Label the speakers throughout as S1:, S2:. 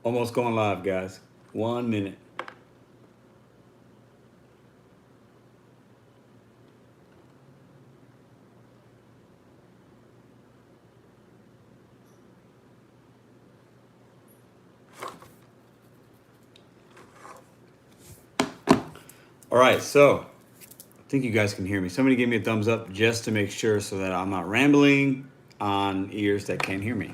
S1: Almost going live, guys. 1 minute. All right, so I think you guys can hear me. Somebody give me a thumbs up just to make sure so that I'm not rambling on ears that can't hear me.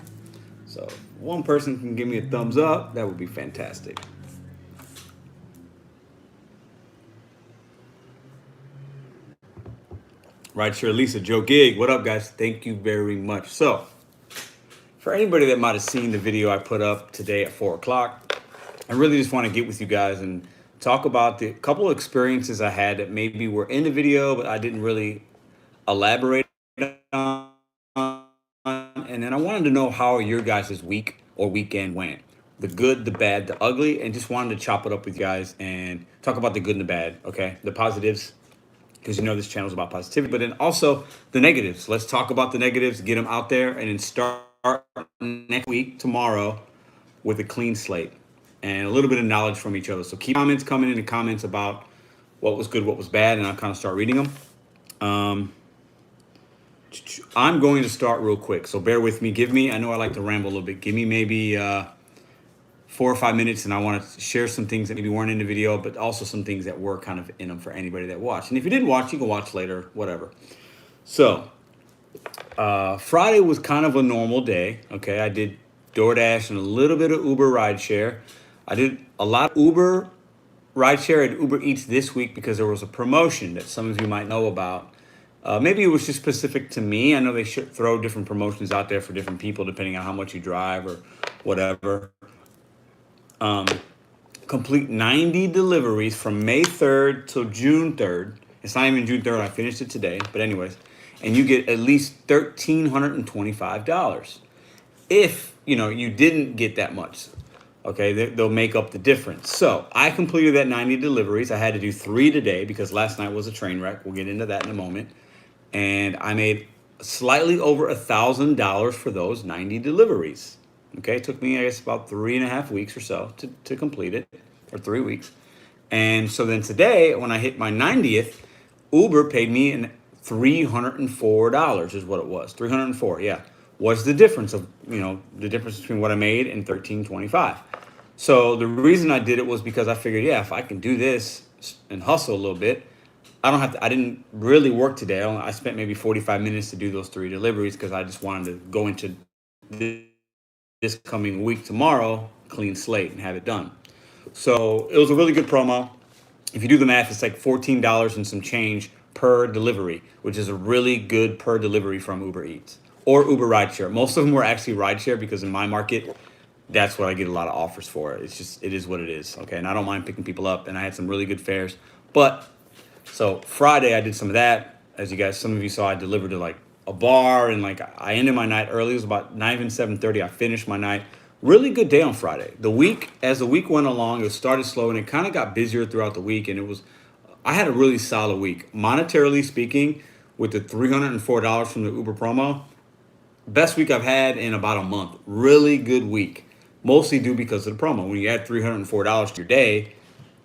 S1: So if one person can give me a thumbs up, that would be fantastic. Right, sure, Lisa, Joe Gig. What up, guys? Thank you very much. So, for anybody that might have seen the video I put up today at 4 o'clock, I really just want to get with you guys and talk about the couple of experiences I had that maybe were in the video, but I didn't really elaborate on. And then I wanted to know how your guys' week or weekend went. The good, the bad, the ugly, and just wanted to chop it up with you guys and talk about the good and the bad, okay? The positives, because you know this channel is about positivity, but then also the negatives. Let's talk about the negatives, get them out there, and then start next week, tomorrow, with a clean slate and a little bit of knowledge from each other. So keep comments coming in the comments about what was good, what was bad, and I'll kind of start reading them. I'm going to start real quick, so bear with me. I know I like to ramble a little bit. Give me maybe 4 or 5 minutes, and I want to share some things that maybe weren't in the video, but also some things that were kind of in them for anybody that watched. And if you didn't watch, you can watch later, whatever. So Friday was kind of a normal day. Okay, I did DoorDash and a little bit of Uber rideshare. I did a lot of Uber rideshare and Uber Eats this week because there was a promotion that some of you might know about. Maybe it was just specific to me. I know they should throw different promotions out there for different people depending on how much you drive or whatever. Complete 90 deliveries from May 3rd till June 3rd. It's not even June 3rd. I finished it today. But anyways, and you get at least $1,325. If, you didn't get that much, okay, they'll make up the difference. So I completed that 90 deliveries. I had to do 3 today because last night was a train wreck. We'll get into that in a moment. And I made slightly over $1,000 for those 90 deliveries. Okay, it took me, I guess, about 3.5 weeks or so to complete it, or 3 weeks. And so then today, when I hit my 90th, Uber paid me $304 is what it was. 304, yeah. Was the difference of, the difference between what I made and 1325. So the reason I did it was because I figured, yeah, if I can do this and hustle a little bit, I didn't really work today. I spent maybe 45 minutes to do those 3 deliveries because I just wanted to go into this coming week tomorrow, clean slate and have it done. So it was a really good promo. If you do the math, it's like $14 and some change per delivery, which is a really good per delivery from Uber Eats or Uber Rideshare. Most of them were actually rideshare because in my market, that's what I get a lot of offers for. It's just, it is what it is. Okay. And I don't mind picking people up, and I had some really good fares. But so Friday I did some of that. As you guys, some of you saw, I delivered to like a bar, and like I ended my night early. It was about 7:30. I finished my night. Really good day on Friday. As the week went along, it started slow and it kind of got busier throughout the week. And I had a really solid week. Monetarily speaking, with the $304 from the Uber promo, best week I've had in about a month. Really good week. Mostly due because of the promo. When you add $304 to your day,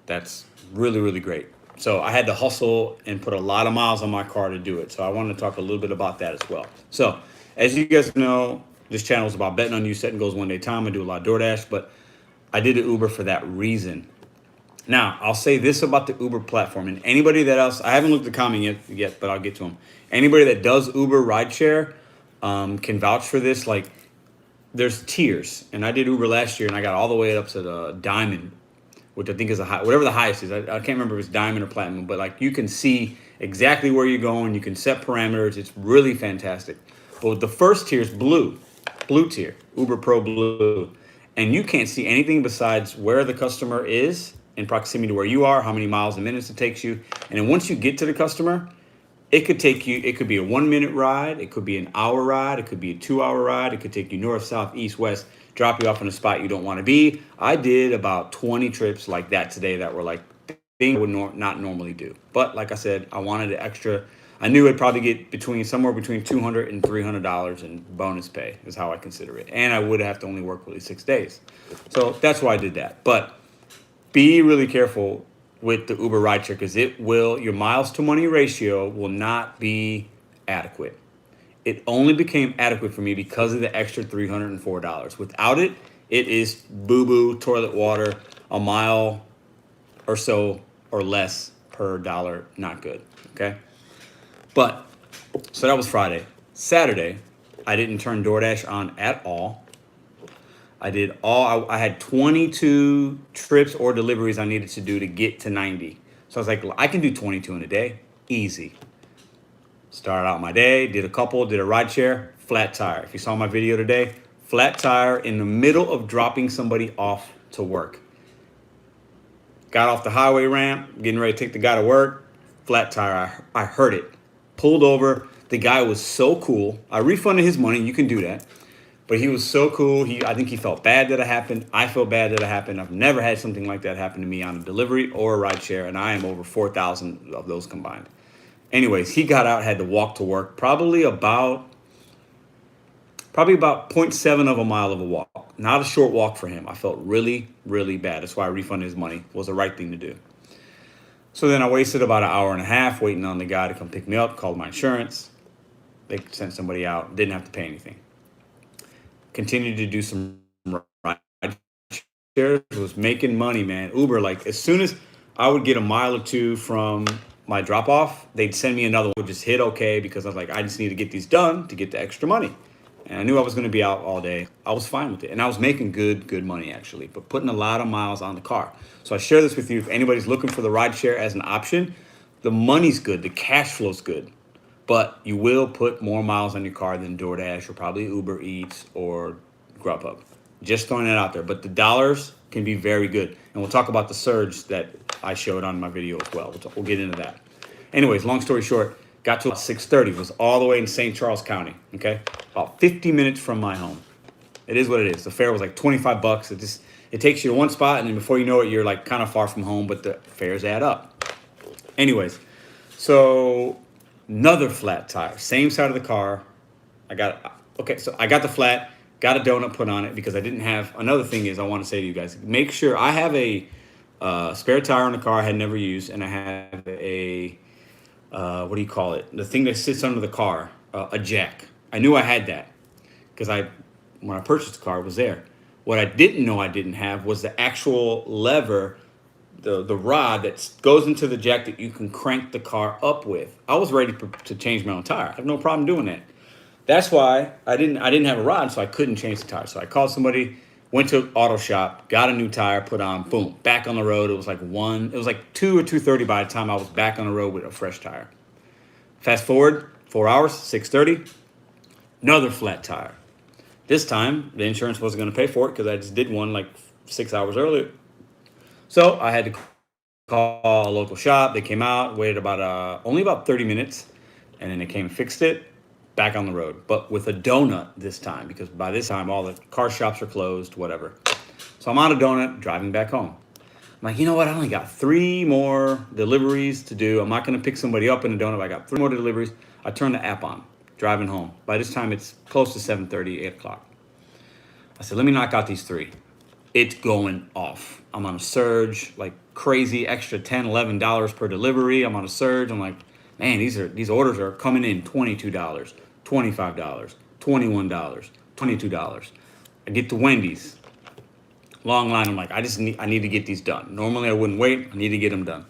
S1: that's really, really great. So I had to hustle and put a lot of miles on my car to do it. So I wanted to talk a little bit about that as well. So as you guys know, this channel is about betting on you, setting goals one day at a time. I do a lot of DoorDash, but I did the Uber for that reason. Now, I'll say this about the Uber platform, and anybody that else, I haven't looked at the comment yet, but I'll get to them. Anybody that does Uber rideshare can vouch for this. Like, there's tiers, and I did Uber last year, and I got all the way up to the diamond, which I think is whatever the highest is. I can't remember if it's diamond or platinum, but like you can see exactly where you're going. You can set parameters. It's really fantastic. But the first tier is blue tier, Uber Pro Blue. And you can't see anything besides where the customer is in proximity to where you are, how many miles and minutes it takes you. And then once you get to the customer, it could be a 1 minute ride. It could be an hour ride. It could be a 2 hour ride. It could take you north, south, east, west, drop you off in a spot you don't want to be. I did about 20 trips like that today that were like things I would not normally do. But like I said, I wanted an extra I knew I'd probably get somewhere between $200 and $300 in bonus pay is how I consider it. And I would have to only work really 6 days. So that's why I did that. But be really careful with the Uber rideshare because your miles to money ratio will not be adequate. It only became adequate for me because of the extra $304. Without it, it is boo-boo, toilet water, a mile or so or less per dollar, not good, okay? But, so that was Friday. Saturday, I didn't turn DoorDash on at all. I had 22 trips or deliveries I needed to do to get to 90. So I was like, I can do 22 in a day, easy. Started out my day, did a ride share, flat tire. If you saw my video today, flat tire in the middle of dropping somebody off to work. Got off the highway ramp, getting ready to take the guy to work, flat tire. I heard it. Pulled over. The guy was so cool. I refunded his money. You can do that. But he was so cool. I think he felt bad that it happened. I felt bad that it happened. I've never had something like that happen to me on a delivery or a ride share, and I am over 4,000 of those combined. Anyways, he got out, had to walk to work, probably about 0.7 of a mile of a walk. Not a short walk for him. I felt really, really bad. That's why I refunded his money. It was the right thing to do. So then I wasted about an hour and a half waiting on the guy to come pick me up, called my insurance. They sent somebody out, didn't have to pay anything. Continued to do some ride shares, was making money, man. Uber, like as soon as I would get a mile or two from my drop off, they'd send me another one, just hit okay, because I was like, I just need to get these done to get the extra money. And I knew I was going to be out all day. I was fine with it. And I was making good money actually, but putting a lot of miles on the car. So I share this with you. If anybody's looking for the ride share as an option, the money's good. The cash flow's good, but you will put more miles on your car than DoorDash or probably Uber Eats or Grubhub. Just throwing that out there. But the dollars can be very good. And we'll talk about the surge that I showed on my video as well. We'll get into that. Anyways, long story short, got to 6:30. Was all the way in St. Charles County. Okay, about 50 minutes from my home. It is what it is. The fare was like $25. It takes you to one spot, and then before you know it, you're like kind of far from home, but the fares add up. Anyways, so another flat tire, same side of the car. So I got the flat, got a donut put on it because I didn't have. Another thing is I want to say to you guys, make sure I have a spare tire in the car I had never used, and I have a what do you call it? The thing that sits under the car, a jack. I knew I had that because when I purchased the car, it was there. What I didn't know I didn't have was the actual lever, the rod that goes into the jack that you can crank the car up with. I was ready to change my own tire. I have no problem doing that. That's why I didn't have a rod, so I couldn't change the tire. So I called somebody, went to an auto shop, got a new tire, put on, boom, back on the road. It was like 2 or 2:30 by the time I was back on the road with a fresh tire. Fast forward 4 hours, 6:30, another flat tire. This time, the insurance wasn't going to pay for it because I just did one like 6 hours earlier. So I had to call a local shop. They came out, waited only about 30 minutes, and then they came and fixed it, back on the road. But with a donut this time, because by this time, all the car shops are closed, whatever. So I'm on a donut, driving back home. I'm like, you know what? I only got 3 more deliveries to do. I'm not going to pick somebody up in a donut. I got 3 more deliveries. I turned the app on, driving home. By this time, it's close to 7:30, 8 o'clock. I said, let me knock out these 3. It's going off. I'm on a surge, like crazy, extra $10, $11 per delivery. I'm on a surge. I'm like, man, these orders are coming in $22, $25, $21, $22. I get to Wendy's. Long line. I'm like, I need to get these done. Normally I wouldn't wait. I need to get them done.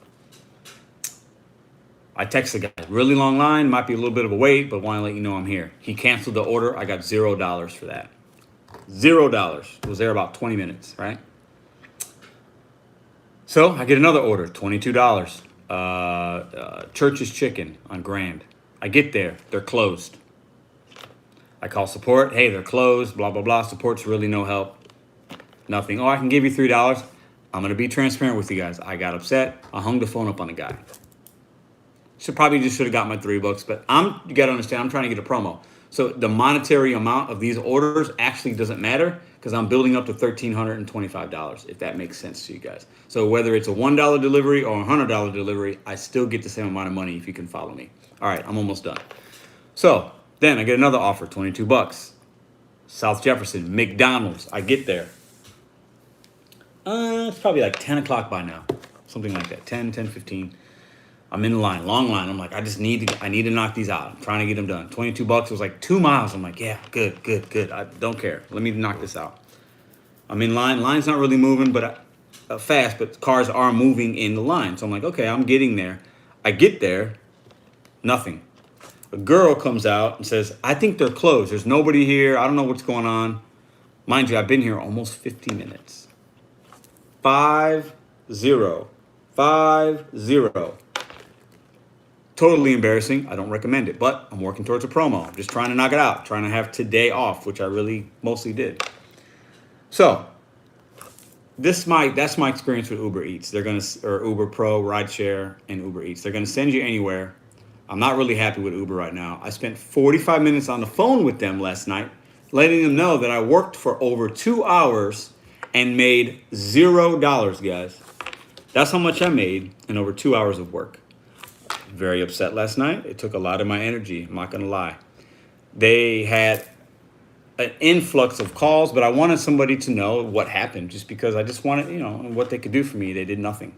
S1: I text the guy, really long line, might be a little bit of a wait, but want to let you know I'm here. He canceled the order. I got $0 for that. $0. Was there about 20 minutes, right? So I get another order, $22. Church's Chicken on Grand. I get there, they're closed. I call support, hey, they're closed, blah, blah, blah. Support's really no help. Nothing. Oh, I can give you $3. I'm going to be transparent with you guys. I got upset. I hung the phone up on the guy. Should have got my $3, but you got to understand, I'm trying to get a promo. So the monetary amount of these orders actually doesn't matter because I'm building up to $1,325, if that makes sense to you guys. So whether it's a $1 delivery or a $100 delivery, I still get the same amount of money if you can follow me. All right, I'm almost done. So then I get another offer, 22 bucks. South Jefferson, McDonald's. I get there. It's probably like 10 o'clock by now. Something like that, 10:15. I'm in the line, long line. I'm like, I need to knock these out. I'm trying to get them done. 22 bucks. It was like 2 miles. I'm like, yeah, good. I don't care. Let me knock this out. I'm in line. Line's not really moving, but fast, but cars are moving in the line. So I'm like, okay, I'm getting there. I get there, nothing. A girl comes out and says, I think they're closed. There's nobody here. I don't know what's going on. Mind you, I've been here almost 50 minutes. 5-0. Totally embarrassing. I don't recommend it, but I'm working towards a promo. I'm just trying to knock it out, trying to have today off, which I really mostly did. So that's my experience with Uber Eats. Or Uber Pro, Rideshare, and Uber Eats. They're gonna send you anywhere. I'm not really happy with Uber right now. I spent 45 minutes on the phone with them last night, letting them know that I worked for over 2 hours and made $0, guys. That's how much I made in over 2 hours of work. Very upset last night. It took a lot of my energy. I'm not going to lie. They had an influx of calls, but I wanted somebody to know what happened just because I just wanted, what they could do for me. They did nothing.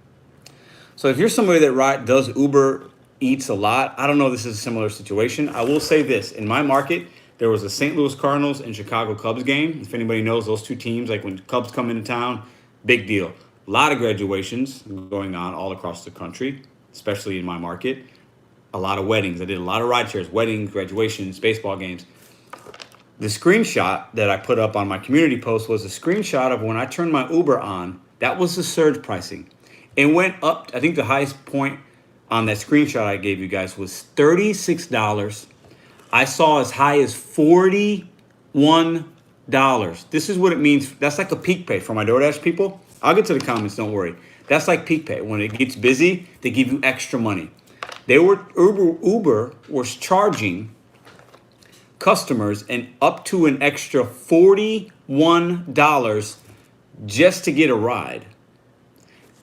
S1: So if you're somebody that does Uber Eats a lot, I don't know if this is a similar situation. I will say this. In my market, there was a St. Louis Cardinals and Chicago Cubs game. If anybody knows those two teams, like when Cubs come into town, big deal. A lot of graduations going on all across the country, especially in my market. A lot of weddings. I did a lot of ride shares, weddings, graduations, baseball games. The screenshot that I put up on my community post was a screenshot of when I turned my Uber on. That was the surge pricing. It went up. I think the highest point on that screenshot I gave you guys was $36. I saw as high as $41. This is what it means. That's like a peak pay for my DoorDash people. I'll get to the comments, don't worry. That's like peak pay. When it gets busy, they give you extra money. Uber was charging customers and up to an extra $41 just to get a ride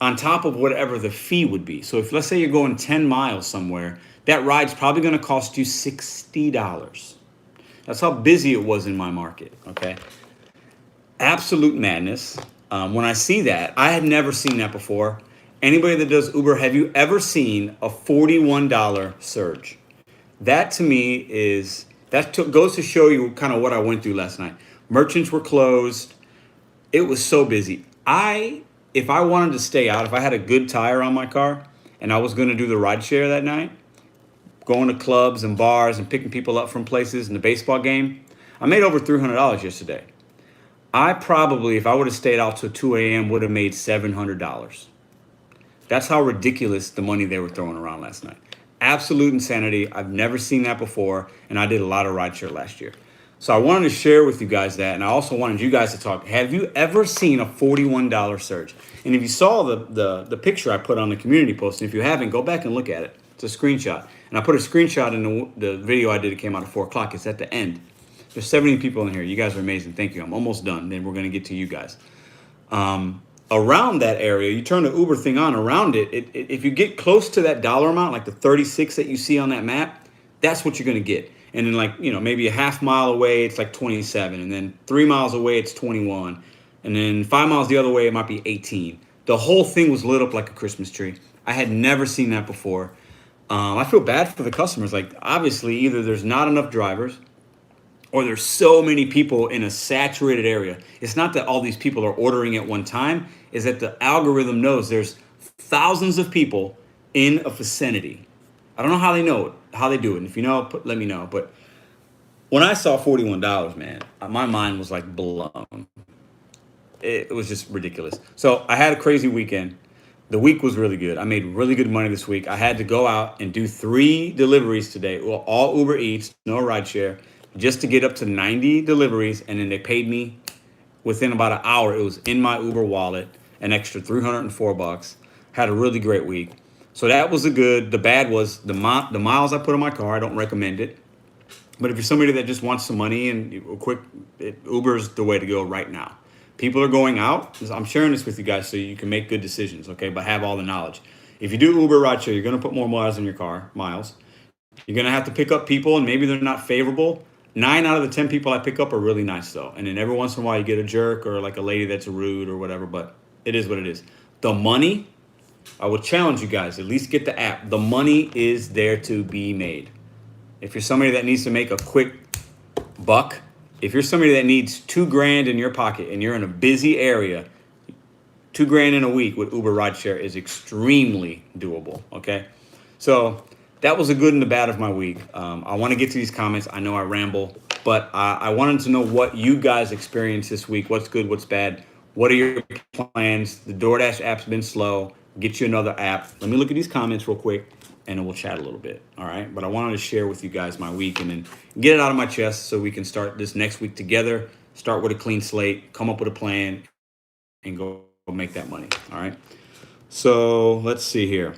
S1: on top of whatever the fee would be. So if let's say you're going 10 miles somewhere, that ride's probably going to cost you $60. That's how busy it was in my market, okay? Absolute madness. When I see that, I had never seen that before. Anybody that does Uber, have you ever seen a $41 surge? That to me goes to show you kind of what I went through last night. Merchants were closed. It was so busy. If I wanted to stay out, if I had a good tire on my car and I was going to do the ride share that night, going to clubs and bars and picking people up from places in the baseball game, I made over $300 yesterday. I probably, if I would have stayed out till 2 a.m., would have made $700. That's how ridiculous the money they were throwing around last night. Absolute insanity. I've never seen that before, and I did a lot of rideshare last year. So I wanted to share with you guys that, and I also wanted you guys to talk. Have you ever seen a $41 surge? And if you saw the picture I put on the community post, and if you haven't, go back and look at it. It's a screenshot. And I put a screenshot in the video I did. It came out at 4 o'clock. It's at the end. There's 70 people in here. You guys are amazing. Thank you. I'm almost done. Then we're going to get to you guys. Around that area, you turn the Uber thing on. Around it, if you get close to that dollar amount, like the 36 that you see on that map, that's what you're going to get. And then maybe a half mile away, it's like 27. And then 3 miles away, it's 21. And then 5 miles the other way, it might be 18. The whole thing was lit up like a Christmas tree. I had never seen that before. I feel bad for the customers. Like, obviously, either there's not enough drivers or there's so many people in a saturated area. It's not that all these people are ordering at one time. Is that the algorithm knows there's thousands of people in a vicinity. I don't know how they know it, how they do it. And if you know, let me know. But when I saw $41, man, my mind was like blown. It was just ridiculous. So I had a crazy weekend. The week was really good. I made really good money this week. I had to go out and do 3 deliveries today. Well, all Uber Eats, no rideshare, just to get up to 90 deliveries. And then they paid me within about an hour. It was in my Uber wallet, an extra $304. Had a really great week. So that was the good. The bad was the miles I put on my car. I don't recommend it. But if you're somebody that just wants some money and Uber's the way to go right now. People are going out. I'm sharing this with you guys so you can make good decisions, okay? But have all the knowledge. If you do Uber rideshare, you're going to put more miles in your car, miles. You're going to have to pick up people, and maybe they're not favorable. 9 out of the 10 people I pick up are really nice, though. And then every once in a while, you get a jerk or like a lady that's rude or whatever, but it is what it is. The money, I would challenge you guys, at least get the app. The money is there to be made. If you're somebody that needs to make a quick buck, if you're somebody that needs $2,000 in your pocket and you're in a busy area, $2,000 in a week with Uber rideshare is extremely doable. Okay, so that was the good and the bad of my week. I want to get to these comments. I know I ramble, but I wanted to know what you guys experienced this week. What's good? What's bad? What are your plans? The DoorDash app's been slow. Get you another app. Let me look at these comments real quick, and then we'll chat a little bit. All right. But I wanted to share with you guys my week and then get it out of my chest so we can start this next week together. Start with a clean slate, come up with a plan, and go make that money. All right. So let's see here.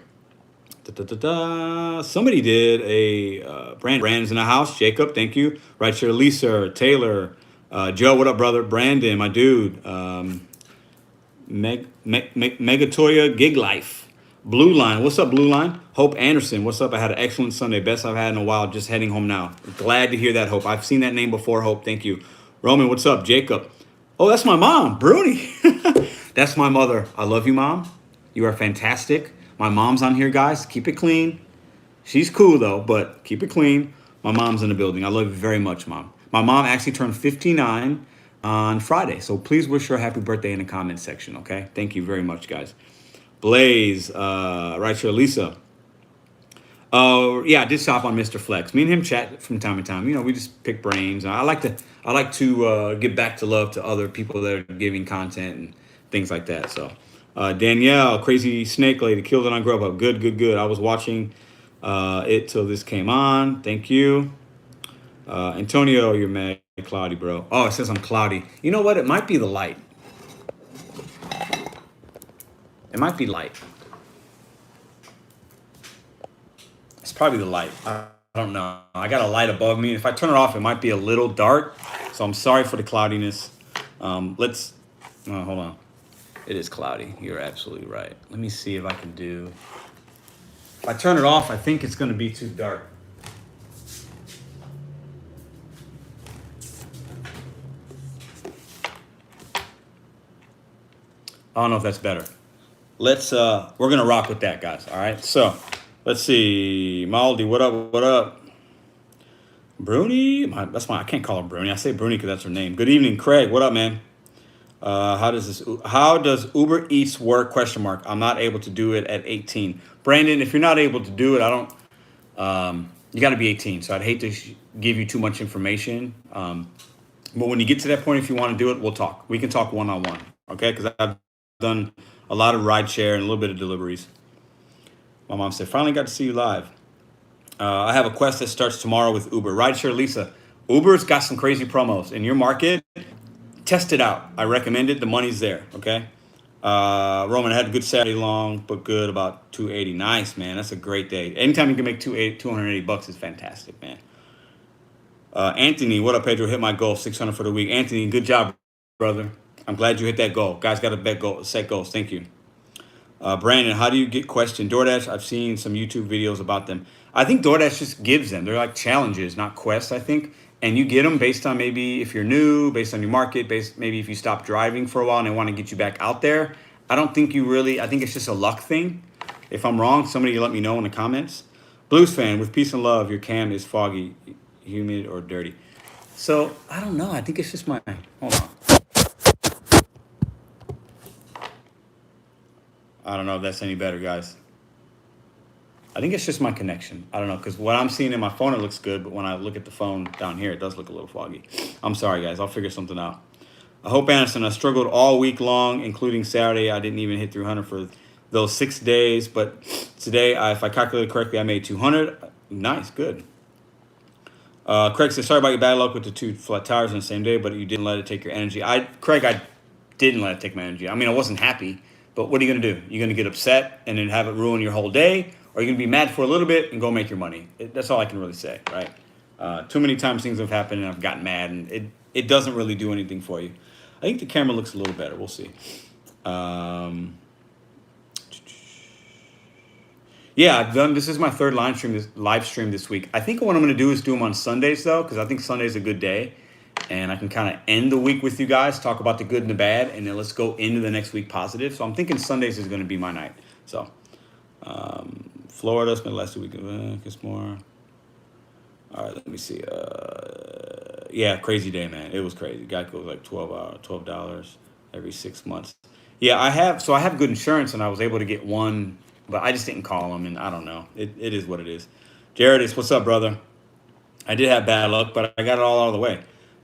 S1: Somebody did a Brandon's in the house. Jacob, thank you. Right here, Lisa, Taylor, Joe, what up, brother? Brandon, my dude. Megatoya Gig Life. Blue Line, what's up, Blue Line? Hope Anderson, what's up? I had an excellent Sunday, best I've had in a while. Just heading home now. Glad to hear that, Hope. I've seen that name before, Hope. Thank you. Roman, what's up? Jacob. Oh, that's my mom, Bruni. That's my mother. I love you, Mom. You are fantastic. My mom's on here, guys. Keep it clean. She's cool, though, but keep it clean. My mom's in the building. I love you very much, Mom. My mom actually turned 59 on Friday, so please wish her a happy birthday in the comments section, okay? Thank you very much, guys. Blaze, right here, Lisa. Oh, yeah, I did shop on Mr. Flex. Me and him chat from time to time. You know, we just pick brains. I like to give back to love to other people that are giving content and things like that. So, Danielle, Crazy Snake Lady, killed it on Grubhub. Good. I was watching it till this came on. Thank you. Antonio, you're mad cloudy, bro. Oh, it says I'm cloudy. You know what? It might be the light. It might be light. It's probably the light. I don't know. I got a light above me. If I turn it off, it might be a little dark. So I'm sorry for the cloudiness. Hold on. It is cloudy. You're absolutely right. Let me see if I can do. If I turn it off, I think it's going to be too dark. I don't know if that's better. We're going to rock with that, guys. All right. So let's see. Maldi, what up? Bruni, I can't call her Bruni. I say Bruni because that's her name. Good evening, Craig. What up, man? How does Uber Eats work? ? I'm not able to do it at 18. Brandon, if you're not able to do it, you got to be 18. So I'd hate to give you too much information. But when you get to that point, if you want to do it, we'll talk. We can talk one-on-one. Okay. Because I've done a lot of rideshare and a little bit of deliveries. My mom said, finally got to see you live. I have a quest that starts tomorrow with Uber. Rideshare Lisa. Uber's got some crazy promos in your market. Test it out. I recommend it. The money's there. Okay. Roman, I had a good Saturday long, but good, about 280. Nice, man. That's a great day. Anytime you can make $280 is fantastic, man. Anthony, what up, Pedro? Hit my goal, 600 for the week. Anthony, good job, brother. I'm glad you hit that goal. Guys got to set goals. Thank you. Brandon, how do you get questioned? DoorDash, I've seen some YouTube videos about them. I think DoorDash just gives them. They're like challenges, not quests, I think. And you get them based on maybe if you're new, based on your market, maybe if you stop driving for a while and they want to get you back out there. I think it's just a luck thing. If I'm wrong, somebody let me know in the comments. Blues fan, with peace and love, your cam is foggy, humid, or dirty. So, I don't know. I think it's just hold on. I don't know if that's any better, guys. I think it's just my connection. I don't know, because what I'm seeing in my phone, it looks good, but when I look at the phone down here, it does look a little foggy. I'm sorry, guys. I'll figure something out. I hope, Anderson, I struggled all week long, including Saturday. I didn't even hit 300 for those 6 days, but today, if I calculated correctly, I made 200. Nice, good. Craig says, sorry about your bad luck with the 2 flat tires on the same day, but you didn't let it take your energy. Craig, I didn't let it take my energy. I mean, I wasn't happy, but what are you going to do? You're going to get upset and then have it ruin your whole day? Or you're going to be mad for a little bit and go make your money. That's all I can really say, right? Too many times things have happened and I've gotten mad, and it doesn't really do anything for you. I think the camera looks a little better. We'll see. Yeah, I've done. This is my third live stream this week. I think what I'm going to do is do them on Sundays though, because I think Sunday's a good day, and I can kind of end the week with you guys, talk about the good and the bad, and then let's go into the next week positive. So I'm thinking Sundays is going to be my night. So Florida spent the last 2 weeks. Guess more. All right, let me see. Yeah, crazy day, man. It was crazy. Geico was like $12 every 6 months. Yeah, I have good insurance, and I was able to get one, but I just didn't call them, and I don't know. It is what it is. Jared, what's up, brother? I did have bad luck, but I got it all out of the way.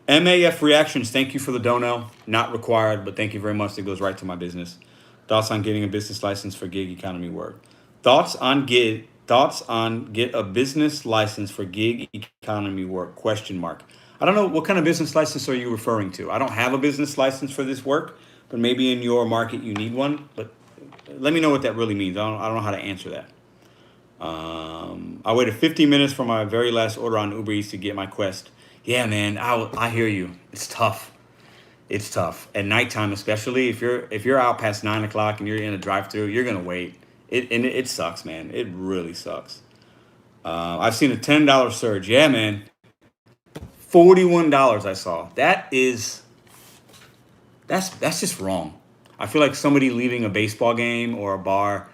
S1: MAF Reactions, thank you for the dono. Not required, but thank you very much. It goes right to my business. Thoughts on getting a business license for gig economy work? Thoughts on get a business license for gig economy work? Question mark. I don't know, what kind of business license are you referring to? I don't have a business license for this work, but maybe in your market you need one. But let me know what that really means. I don't know how to answer that. I waited 15 minutes for my very last order on Uber Eats to get my Quest. Yeah, man, I hear you. It's tough. It's tough at nighttime, especially if you're out past 9 o'clock and you're in a drive-through. You're gonna wait. It sucks, man. It really sucks. I've seen a $10 surge. Yeah, man. $41 I saw. That's just wrong. I feel like somebody leaving a baseball game or a bar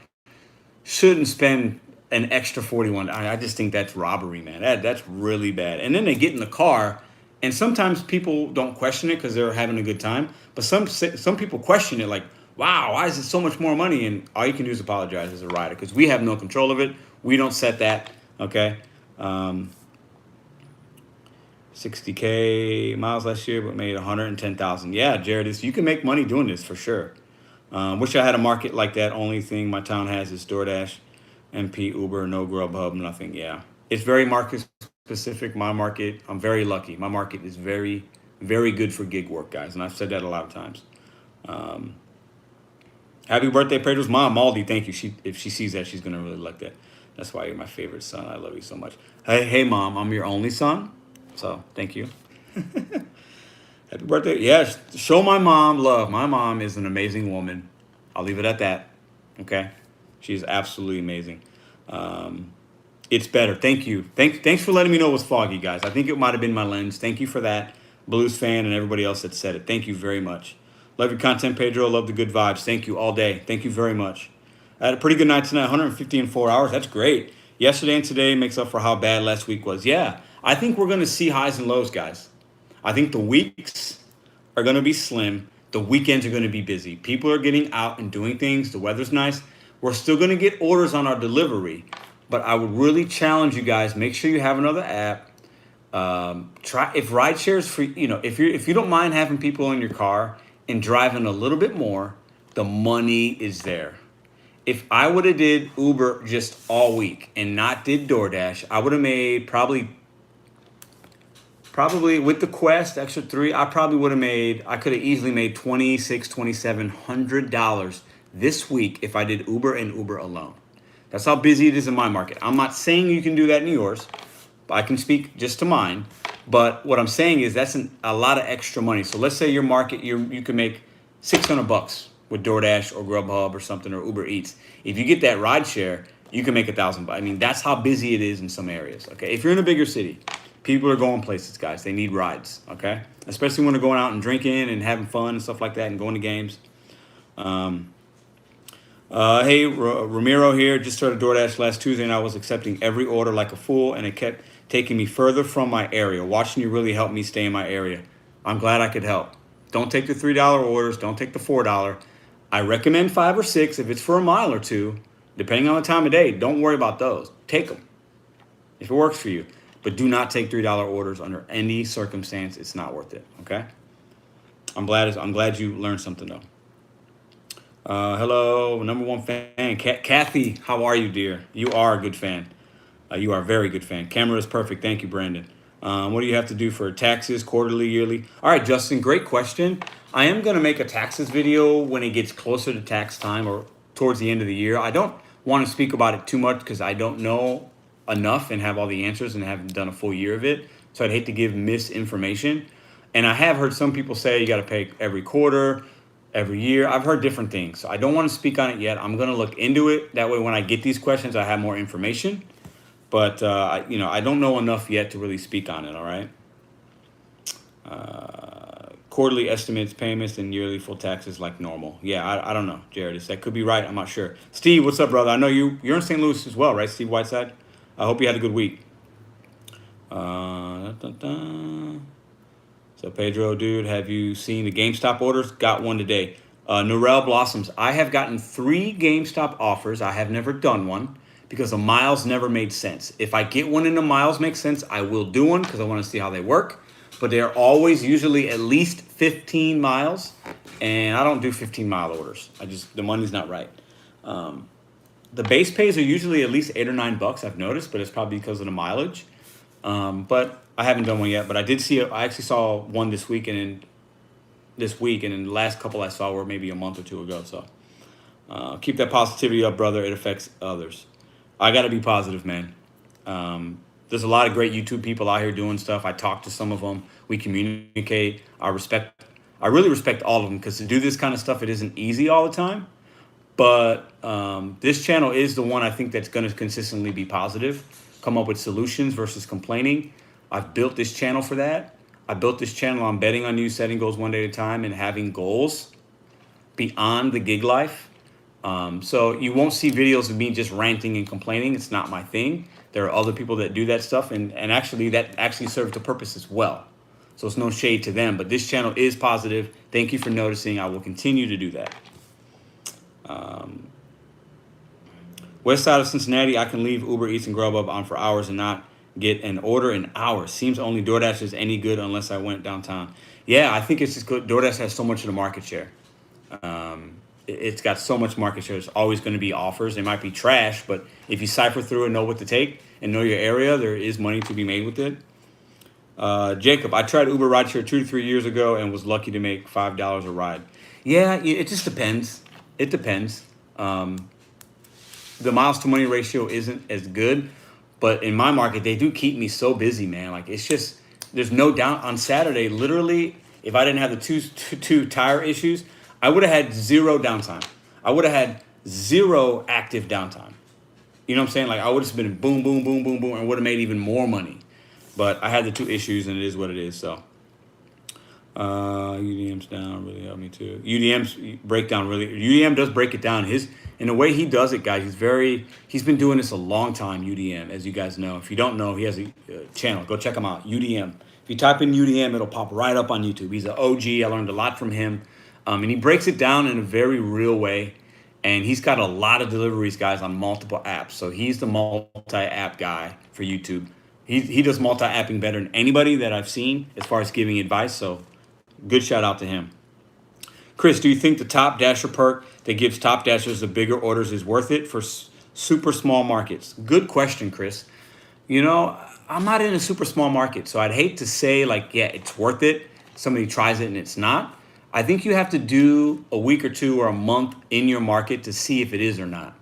S1: shouldn't spend an extra 41. I just think that's robbery, man. That's really bad. And then they get in the car, and sometimes people don't question it because they're having a good time. But some people question it, like, wow, why is it so much more money? And all you can do is apologize as a rider, because we have no control of it. We don't set that. Okay. 60K miles last year, but made 110,000. Yeah, Jared, you can make money doing this for sure. Wish I had a market like that. Only thing my town has is Doordash, MP, Uber, no Grubhub, nothing. Yeah, it's very market specific. My market, I'm very lucky. My market is very, very good for gig work, guys, and I've said that a lot of times. Happy birthday, Pedro's mom, Maldi. Thank you. If she sees that, she's gonna really like that. That's why you're my favorite son. I love you so much. Hey, mom, I'm your only son, so thank you. Happy birthday. Yes, show my mom love. My mom is an amazing woman. I'll leave it at that. Okay? She's absolutely amazing. It's better. Thank you. Thanks for letting me know it was foggy, guys. I think it might have been my lens. Thank you for that. Blues fan and everybody else that said it. Thank you very much. Love your content, Pedro. Love the good vibes. Thank you all day. Thank you very much. I had a pretty good night tonight. 150 in 4 hours. That's great. Yesterday and today makes up for how bad last week was. Yeah, I think we're going to see highs and lows, guys. I think the weeks are going to be slim. The weekends are going to be busy. People are getting out and doing things. The weather's nice. We're still going to get orders on our delivery. But I would really challenge you guys. Make sure you have another app. Try if rideshare is free. If you don't mind having people in your car and driving a little bit more, the money is there. If I would have did Uber just all week and not did DoorDash, I would have made probably with the Quest extra 3, I could have easily made $2,600-$2,700 this week if I did Uber and Uber alone. That's how busy it is in my market. I'm not saying you can do that in yours, but I can speak just to mine. But what I'm saying is that's a lot of extra money. So let's say your market, you can make $600 with DoorDash or Grubhub or something, or Uber Eats. If you get that ride share, you can make $1,000. I mean, that's how busy it is in some areas. Okay, if you're in a bigger city, people are going places, guys. They need rides. Okay, especially when they're going out and drinking and having fun and stuff like that, and going to games. Hey, Ramiro here. Just started DoorDash last Tuesday, and I was accepting every order like a fool, and it kept taking me further from my area. Watching you really helped me stay in my area. I'm glad I could help. Don't take the $3 orders. Don't take the $4. I recommend 5 or 6 if it's for a mile or two, depending on the time of day. Don't worry about those. Take them if it works for you. But do not take $3 orders under any circumstance. It's not worth it. Okay. I'm glad you learned something though. Hello, #1 fan, Kathy. How are you, dear? You are a good fan. You are a very good fan. Camera is perfect. Thank you, Brandon. What do you have to do for taxes, quarterly, yearly? All right, Justin, great question. I am going to make a taxes video when it gets closer to tax time or towards the end of the year. I don't want to speak about it too much because I don't know enough and have all the answers and haven't done a full year of it. So I'd hate to give misinformation. And I have heard some people say you got to pay every quarter, every year. I've heard different things. So I don't want to speak on it yet. I'm going to look into it. That way, when I get these questions, I have more information. But, I don't know enough yet to really speak on it, all right? Quarterly estimates, payments, and yearly full taxes like normal. Yeah, I don't know, Jared. That could be right. I'm not sure. Steve, what's up, brother? I know you're in St. Louis as well, right, Steve Whiteside? I hope you had a good week. So, Pedro, dude, have you seen the GameStop orders? Got one today. Norel Blossoms. I have gotten 3 GameStop offers. I have never done one because the miles never made sense. If I get one and the miles make sense, I will do one because I want to see how they work. But they're always usually at least 15 miles, and I don't do 15-mile orders. The money's not right. The base pays are usually at least $8 or $9, I've noticed, but it's probably because of the mileage. But I haven't done one yet. But I actually saw one this week, and then the last couple I saw were maybe a month or two ago. So keep that positivity up, brother. It affects others. I got to be positive, man. There's a lot of great YouTube people out here doing stuff. I talk to some of them. We communicate. I really respect all of them because to do this kind of stuff, it isn't easy all the time. But this channel is the one I think that's going to consistently be positive, come up with solutions versus complaining. I've built this channel for that. I built this channel on betting on you, setting goals one day at a time, and having goals beyond the gig life. So you won't see videos of me just ranting and complaining. It's not my thing. There are other people that do that stuff, and actually that actually serves a purpose as well. So it's no shade to them, but this channel is positive. Thank you for noticing. I will continue to do that. West side of Cincinnati, I can leave Uber Eats and Grubhub on for hours and not get an order in hours. Seems only DoorDash is any good unless I went downtown. Yeah, I think it's just good. DoorDash has so much of the market share. It's got so much market share. It's always going to be offers. They might be trash, but if you cipher through and know what to take and know your area, there is money to be made with it. Jacob, I tried Uber rideshare 2 to 3 years ago and was lucky to make $5 a ride. Yeah, it just depends. It depends. The miles to money ratio isn't as good, but in my market, they do keep me so busy, man. Like it's just, there's no down on Saturday. Literally, if I didn't have the two tire issues, I would have had 0 downtime. I would have had 0 active downtime. You know what I'm saying? Like I would have been boom, boom, boom, boom, boom, and would have made even more money. But I had the 2 issues, and it is what it is. So UDM's down really helped me too. UDM's breakdown really. UDM does break it down. In the way he does it, guys. He's been doing this a long time. UDM, as you guys know. If you don't know, he has a channel. Go check him out. UDM. If you type in UDM, it'll pop right up on YouTube. He's an OG. I learned a lot from him. And he breaks it down in a very real way. And he's got a lot of deliveries, guys, on multiple apps. So he's the multi-app guy for YouTube. He does multi-apping better than anybody that I've seen as far as giving advice. So good shout out to him. Chris, do you think the Top Dasher perk that gives Top Dashers the bigger orders is worth it for super small markets? Good question, Chris. You know, I'm not in a super small market, so I'd hate to say like, yeah, it's worth it. Somebody tries it and it's not. I think you have to do a week or 2 or a month in your market to see if it is or not.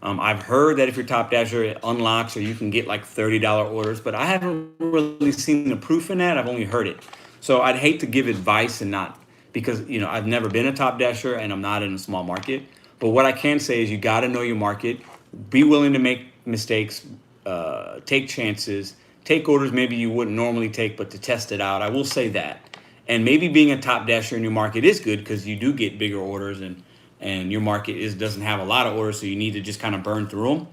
S1: I've heard that if you're Top Dasher, it unlocks or you can get like $30 orders, but I haven't really seen the proof in that. I've only heard it. So I'd hate to give advice and not, because, you know, I've never been a Top Dasher and I'm not in a small market. But what I can say is you got to know your market, be willing to make mistakes, take chances, take orders maybe you wouldn't normally take, but to test it out. I will say that. And maybe being a Top Dasher in your market is good because you do get bigger orders and your market doesn't have a lot of orders, so you need to just kind of burn through them.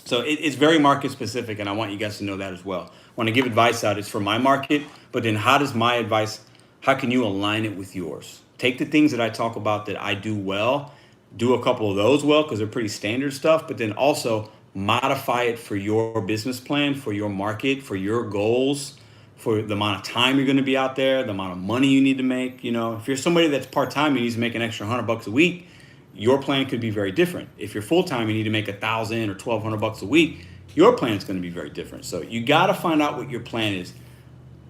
S1: So it's very market specific, and I want you guys to know that as well. When I give advice out, it's for my market, but then how can you align it with yours? Take the things that I talk about that I do well, do a couple of those well because they're pretty standard stuff, but then also modify it for your business plan, for your market, for your goals, for the amount of time you're going to be out there, the amount of money you need to make. You know, if you're somebody that's part-time and needs to make an extra $100 a week, your plan could be very different. If you're full-time and you need to make $1,000 or $1,200 a week, your plan is going to be very different. So you got to find out what your plan is.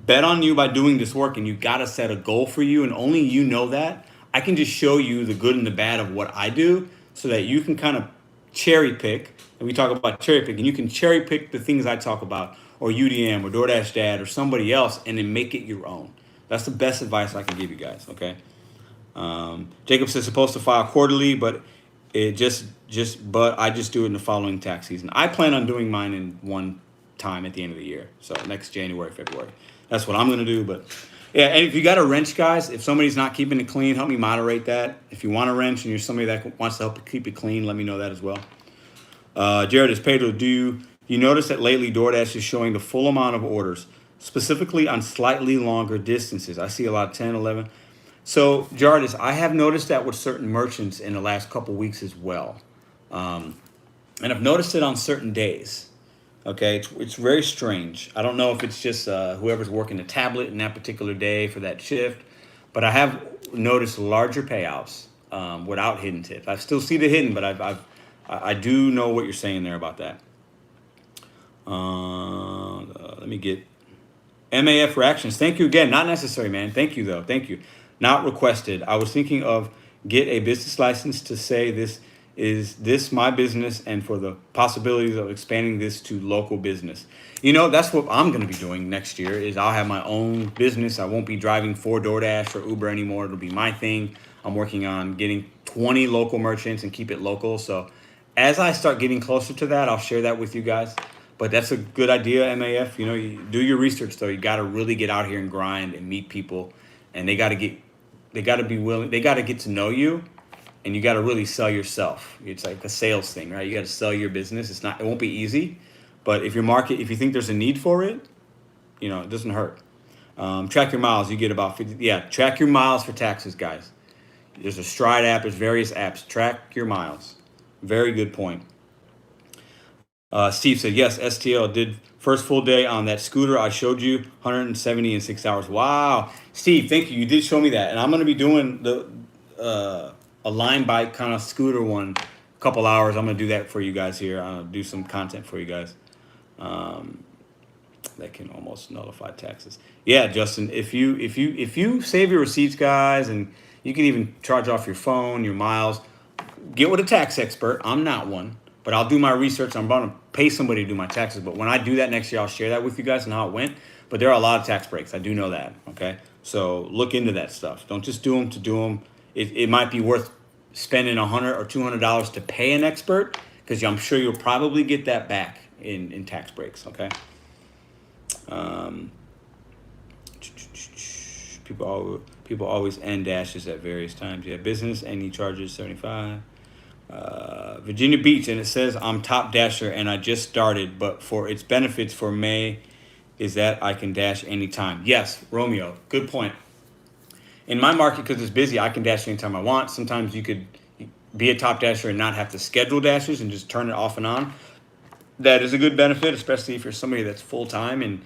S1: Bet on you by doing this work, and you got to set a goal for you, and only you know that. I can just show you the good and the bad of what I do so that you can kind of cherry pick, and we talk about cherry picking. You can cherry pick the things I talk about, or UDM, or DoorDash Dad, or somebody else, and then make it your own. That's the best advice I can give you guys. Okay. Jacob says supposed to file quarterly, but but I just do it in the following tax season. I plan on doing mine in one time at the end of the year. So next January, February. That's what I'm going to do. But yeah, and if you got a wrench, guys, if somebody's not keeping it clean, help me moderate that. If you want a wrench and you're somebody that wants to help keep it clean, let me know that as well. Jared is Pedro. Do you notice that lately DoorDash is showing the full amount of orders, specifically on slightly longer distances? I see a lot of 10, 11. So, Jardis, I have noticed that with certain merchants in the last couple weeks as well. And I've noticed it on certain days. Okay, it's very strange. I don't know if it's just whoever's working the tablet in that particular day for that shift, but I have noticed larger payouts without hidden tips. I still see the hidden, but I do know what you're saying there about that. Let me get MAF reactions. Thank you again. Not necessary, man. Thank you, though. Thank you. Not requested. I was thinking of get a business license to say this my business and for the possibilities of expanding this to local business. You know, that's what I'm going to be doing next year is I'll have my own business. I won't be driving for DoorDash or Uber anymore. It'll be my thing. I'm working on getting 20 local merchants and keep it local. So as I start getting closer to that, I'll share that with you guys. But that's a good idea, MAF. You know, you do your research, though. You got to really get out here and grind and meet people. And they got to be willing. They got to get to know you. And you got to really sell yourself. It's like a sales thing, right? You got to sell your business. It won't be easy. But if you think there's a need for it, you know, it doesn't hurt. Track your miles. You get about 50. Yeah, track your miles for taxes, guys. There's a Stride app. There's various apps. Track your miles. Very good point. Steve said, yes, STL did first full day on that scooter I showed you, 170 in 6 hours. Wow. Steve, thank you. You did show me that. And I'm going to be doing a line bike kind of scooter one a couple hours. I'm going to do that for you guys here. I'll do some content for you guys. That can almost nullify taxes. Yeah, Justin, if you save your receipts, guys, and you can even charge off your phone, your miles, get with a tax expert. I'm not one. But I'll do my research. I'm going to pay somebody to do my taxes. But when I do that next year, I'll share that with you guys and how it went. But there are a lot of tax breaks. I do know that. Okay. So look into that stuff. Don't just do them to do them. It might be worth spending $100 or $200 to pay an expert because I'm sure you'll probably get that back in tax breaks. Okay. People always end dashes at various times. Yeah. Business any charges 75. Virginia Beach, and it says I'm top dasher and I just started, but for its benefits for May is that I can dash anytime. Yes, Romeo, good point. In my market, because it's busy, I can dash anytime I want. Sometimes you could be a top dasher and not have to schedule dashes and just turn it off and on. That is a good benefit, especially if you're somebody that's full-time and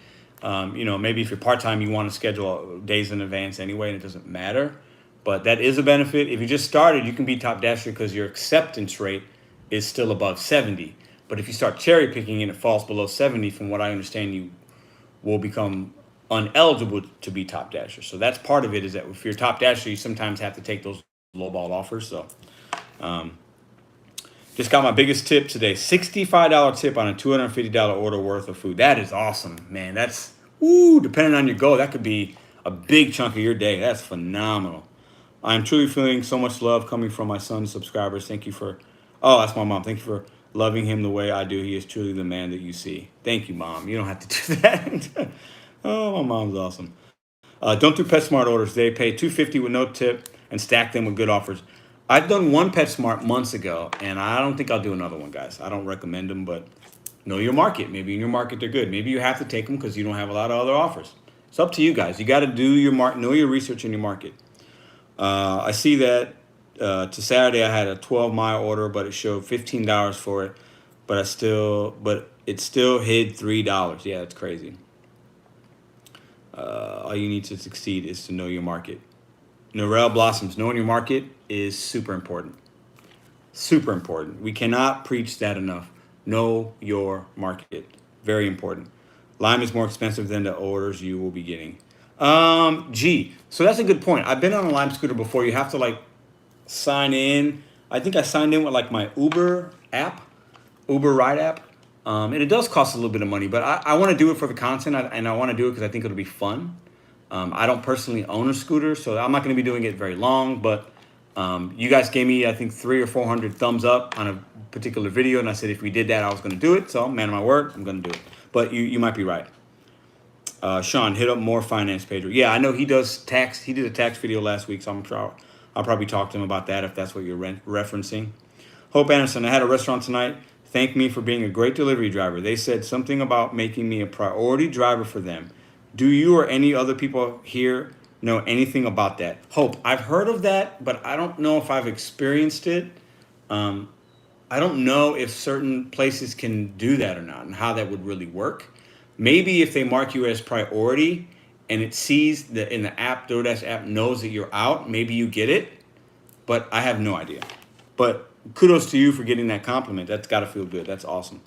S1: you know, maybe if you're part-time, you want to schedule days in advance anyway, and it doesn't matter. But that is a benefit. If you just started, you can be top dasher because your acceptance rate is still above 70. But if you start cherry picking and it falls below 70, from what I understand, you will become uneligible to be top dasher. So that's part of it, is that if you're top dasher, you sometimes have to take those lowball offers. So just got my biggest tip today, $65 tip on a $250 order worth of food. That is awesome, man. That's, depending on your goal, that could be a big chunk of your day. That's phenomenal. I'm truly feeling so much love coming from my son's subscribers. Thank you for, that's my mom. Thank you for loving him the way I do. He is truly the man that you see. Thank you, Mom. You don't have to do that. Oh, my mom's awesome. Don't do PetSmart orders. They pay $250 with no tip and stack them with good offers. I've done one PetSmart months ago, and I don't think I'll do another one, guys. I don't recommend them, but know your market. Maybe in your market they're good. Maybe you have to take them because you don't have a lot of other offers. It's up to you guys. You got to do your know your research in your market. I see that to Saturday I had a 12-mile order, but it showed $15 for it, but it still hid $3. Yeah, that's crazy. All you need to succeed is to know your market. Norel Blossoms, knowing your market is super important. Super important. We cannot preach that enough. Know your market. Very important. Lime is more expensive than the orders you will be getting. So that's a good point. I've been on a Lime scooter before. You have to sign in. I think I signed in with like my Uber app, Uber ride app. And it does cost a little bit of money, but I want to do it for the content, and I want to do it because I think it'll be fun. I don't personally own a scooter, so I'm not going to be doing it very long, but you guys gave me, I think, 300 or 400 thumbs up on a particular video, and I said if we did that, I was going to do it. So, man of my word, I'm going to do it. But you might be right. Sean, hit up more finance Pedro. Yeah, I know he does tax. He did a tax video last week, so I'm sure I'll probably talk to him about that if that's what you're referencing. Hope Anderson, I had a restaurant tonight. Thank me for being a great delivery driver. They said something about making me a priority driver for them. Do you or any other people here know anything about that? Hope, I've heard of that, but I don't know if I've experienced it. I don't know if certain places can do that or not and how that would really work. Maybe if they mark you as priority and it sees that in the app, DoorDash app knows that you're out, maybe you get it, but I have no idea. But kudos to you for getting that compliment. That's got to feel good. That's awesome.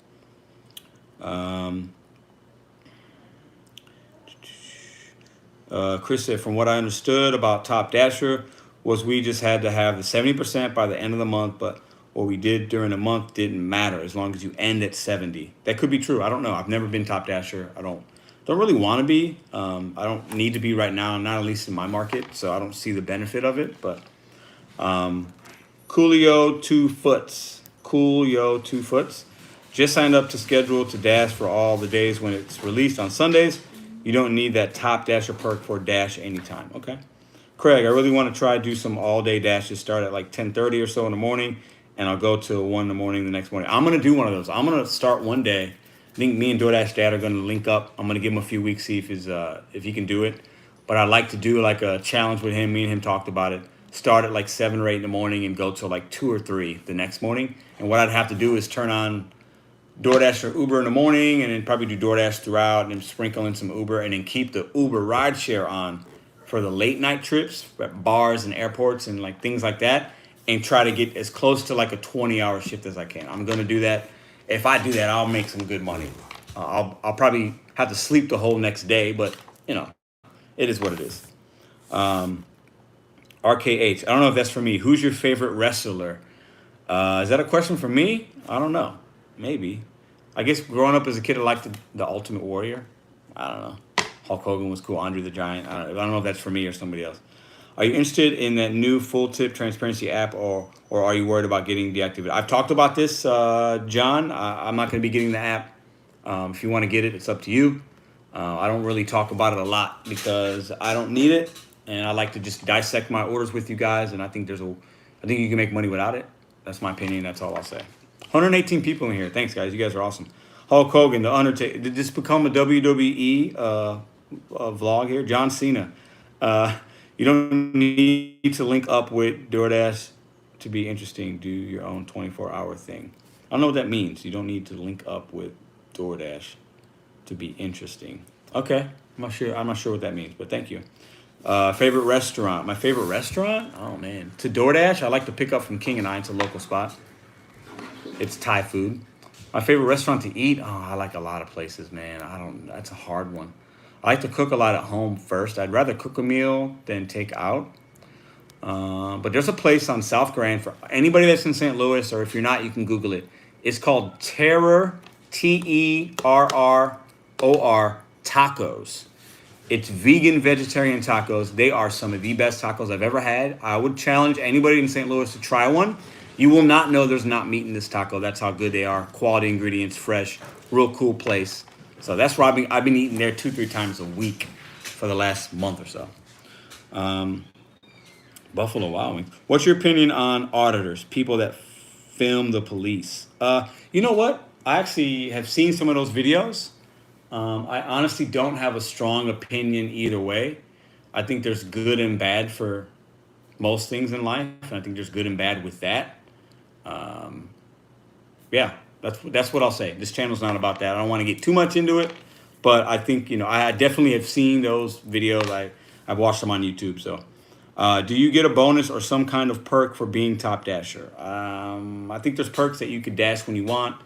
S1: Chris said, from what I understood about Top Dasher was we just had to have the 70% by the end of the month, but what we did during the month didn't matter as long as you end at 70. That could be true. I don't know. I've never been Top Dasher. I don't really want to be. I don't need to be right now, not at least in my market, so I don't see the benefit of it. But Coolio 2 Foots. Coolio 2 Foots. Just signed up to schedule to Dash for all the days when it's released on Sundays. You don't need that Top Dasher perk for Dash anytime. Okay. Craig, I really want to try to do some all-day dashes. Start at like 10:30 or so in the morning, and I'll go till 1 in the morning the next morning. I'm going to do one of those. I'm going to start one day. I think me and DoorDash Dad are going to link up. I'm going to give him a few weeks, see if he can do it. But I'd like to do like a challenge with him. Me and him talked about it. Start at like 7 or 8 in the morning and go till like 2 or 3 the next morning. And what I'd have to do is turn on DoorDash or Uber in the morning, and then probably do DoorDash throughout, and then sprinkle in some Uber, and then keep the Uber rideshare on for the late night trips at bars and airports and like things like that, and try to get as close to like a 20-hour shift as I can. I'm going to do that. If I do that, I'll make some good money. I'll probably have to sleep the whole next day, but you know, it is what it is. RKH, I don't know if that's for me. Who's your favorite wrestler? Is that a question for me? I don't know. Maybe. I guess growing up as a kid, I liked the Ultimate Warrior. I don't know. Hulk Hogan was cool. Andre the Giant. I don't know if that's for me or somebody else. Are you interested in that new full tip transparency app, or are you worried about getting deactivated? I've talked about this, John. I'm not going to be getting the app. If you want to get it, it's up to you. I don't really talk about it a lot because I don't need it, and I like to just dissect my orders with you guys. And I think I think you can make money without it. That's my opinion. That's all I'll say. 118 people in here. Thanks, guys. You guys are awesome. Hulk Hogan, The Undertaker. Did this become a WWE vlog here? John Cena. You don't need to link up with DoorDash to be interesting. Do your own 24-hour thing. I don't know what that means. You don't need to link up with DoorDash to be interesting. Okay. I'm not sure what that means, but thank you. Favorite restaurant. My favorite restaurant? Oh, man. To DoorDash, I like to pick up from King and I. It's a local spot. It's Thai food. My favorite restaurant to eat? Oh, I like a lot of places, man. That's a hard one. I like to cook a lot at home first. I'd rather cook a meal than take out. But there's a place on South Grand for anybody that's in St. Louis, or if you're not, you can Google it. It's called Terror, Terror Tacos. It's vegan, vegetarian tacos. They are some of the best tacos I've ever had. I would challenge anybody in St. Louis to try one. You will not know there's not meat in this taco. That's how good they are. Quality ingredients, fresh, real cool place. So that's where I've been eating there 2-3 times a week for the last month or so. Buffalo Wild Wings. What's your opinion on auditors, people that film the police? You know what? I actually have seen some of those videos. I honestly don't have a strong opinion either way. I think there's good and bad for most things in life, and I think there's good and bad with that. Yeah, that's what I'll say. This channel's not about that. I don't want to get too much into it, but I think, I definitely have seen those videos. I've watched them on YouTube. So, do you get a bonus or some kind of perk for being Top Dasher? I think there's perks that you could dash when you want,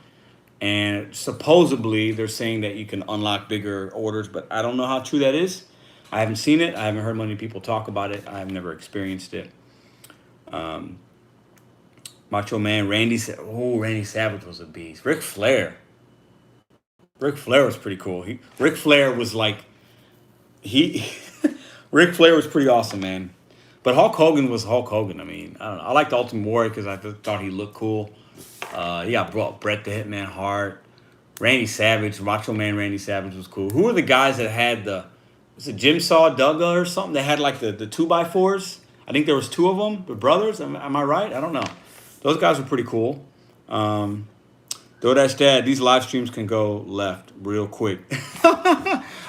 S1: and supposedly they're saying that you can unlock bigger orders, but I don't know how true that is. I haven't seen it. I haven't heard many people talk about it. I've never experienced it. Macho Man, Randy Savage was a beast. Ric Flair was pretty cool. Ric Flair was like he Ric Flair was pretty awesome, man. But Hulk Hogan was Hulk Hogan. I mean, I don't know. I liked Ultimate Warrior because I thought he looked cool. He got brought Bret the Hitman Hart, Randy Savage, Macho Man. Randy Savage was cool. Who were the guys that had was it Jim Saw Duggar or something? They had like the 2x4s. I think there was two of them, the brothers. Am I right? I don't know. Those guys were pretty cool. Doordash Dad, these live streams can go left real quick.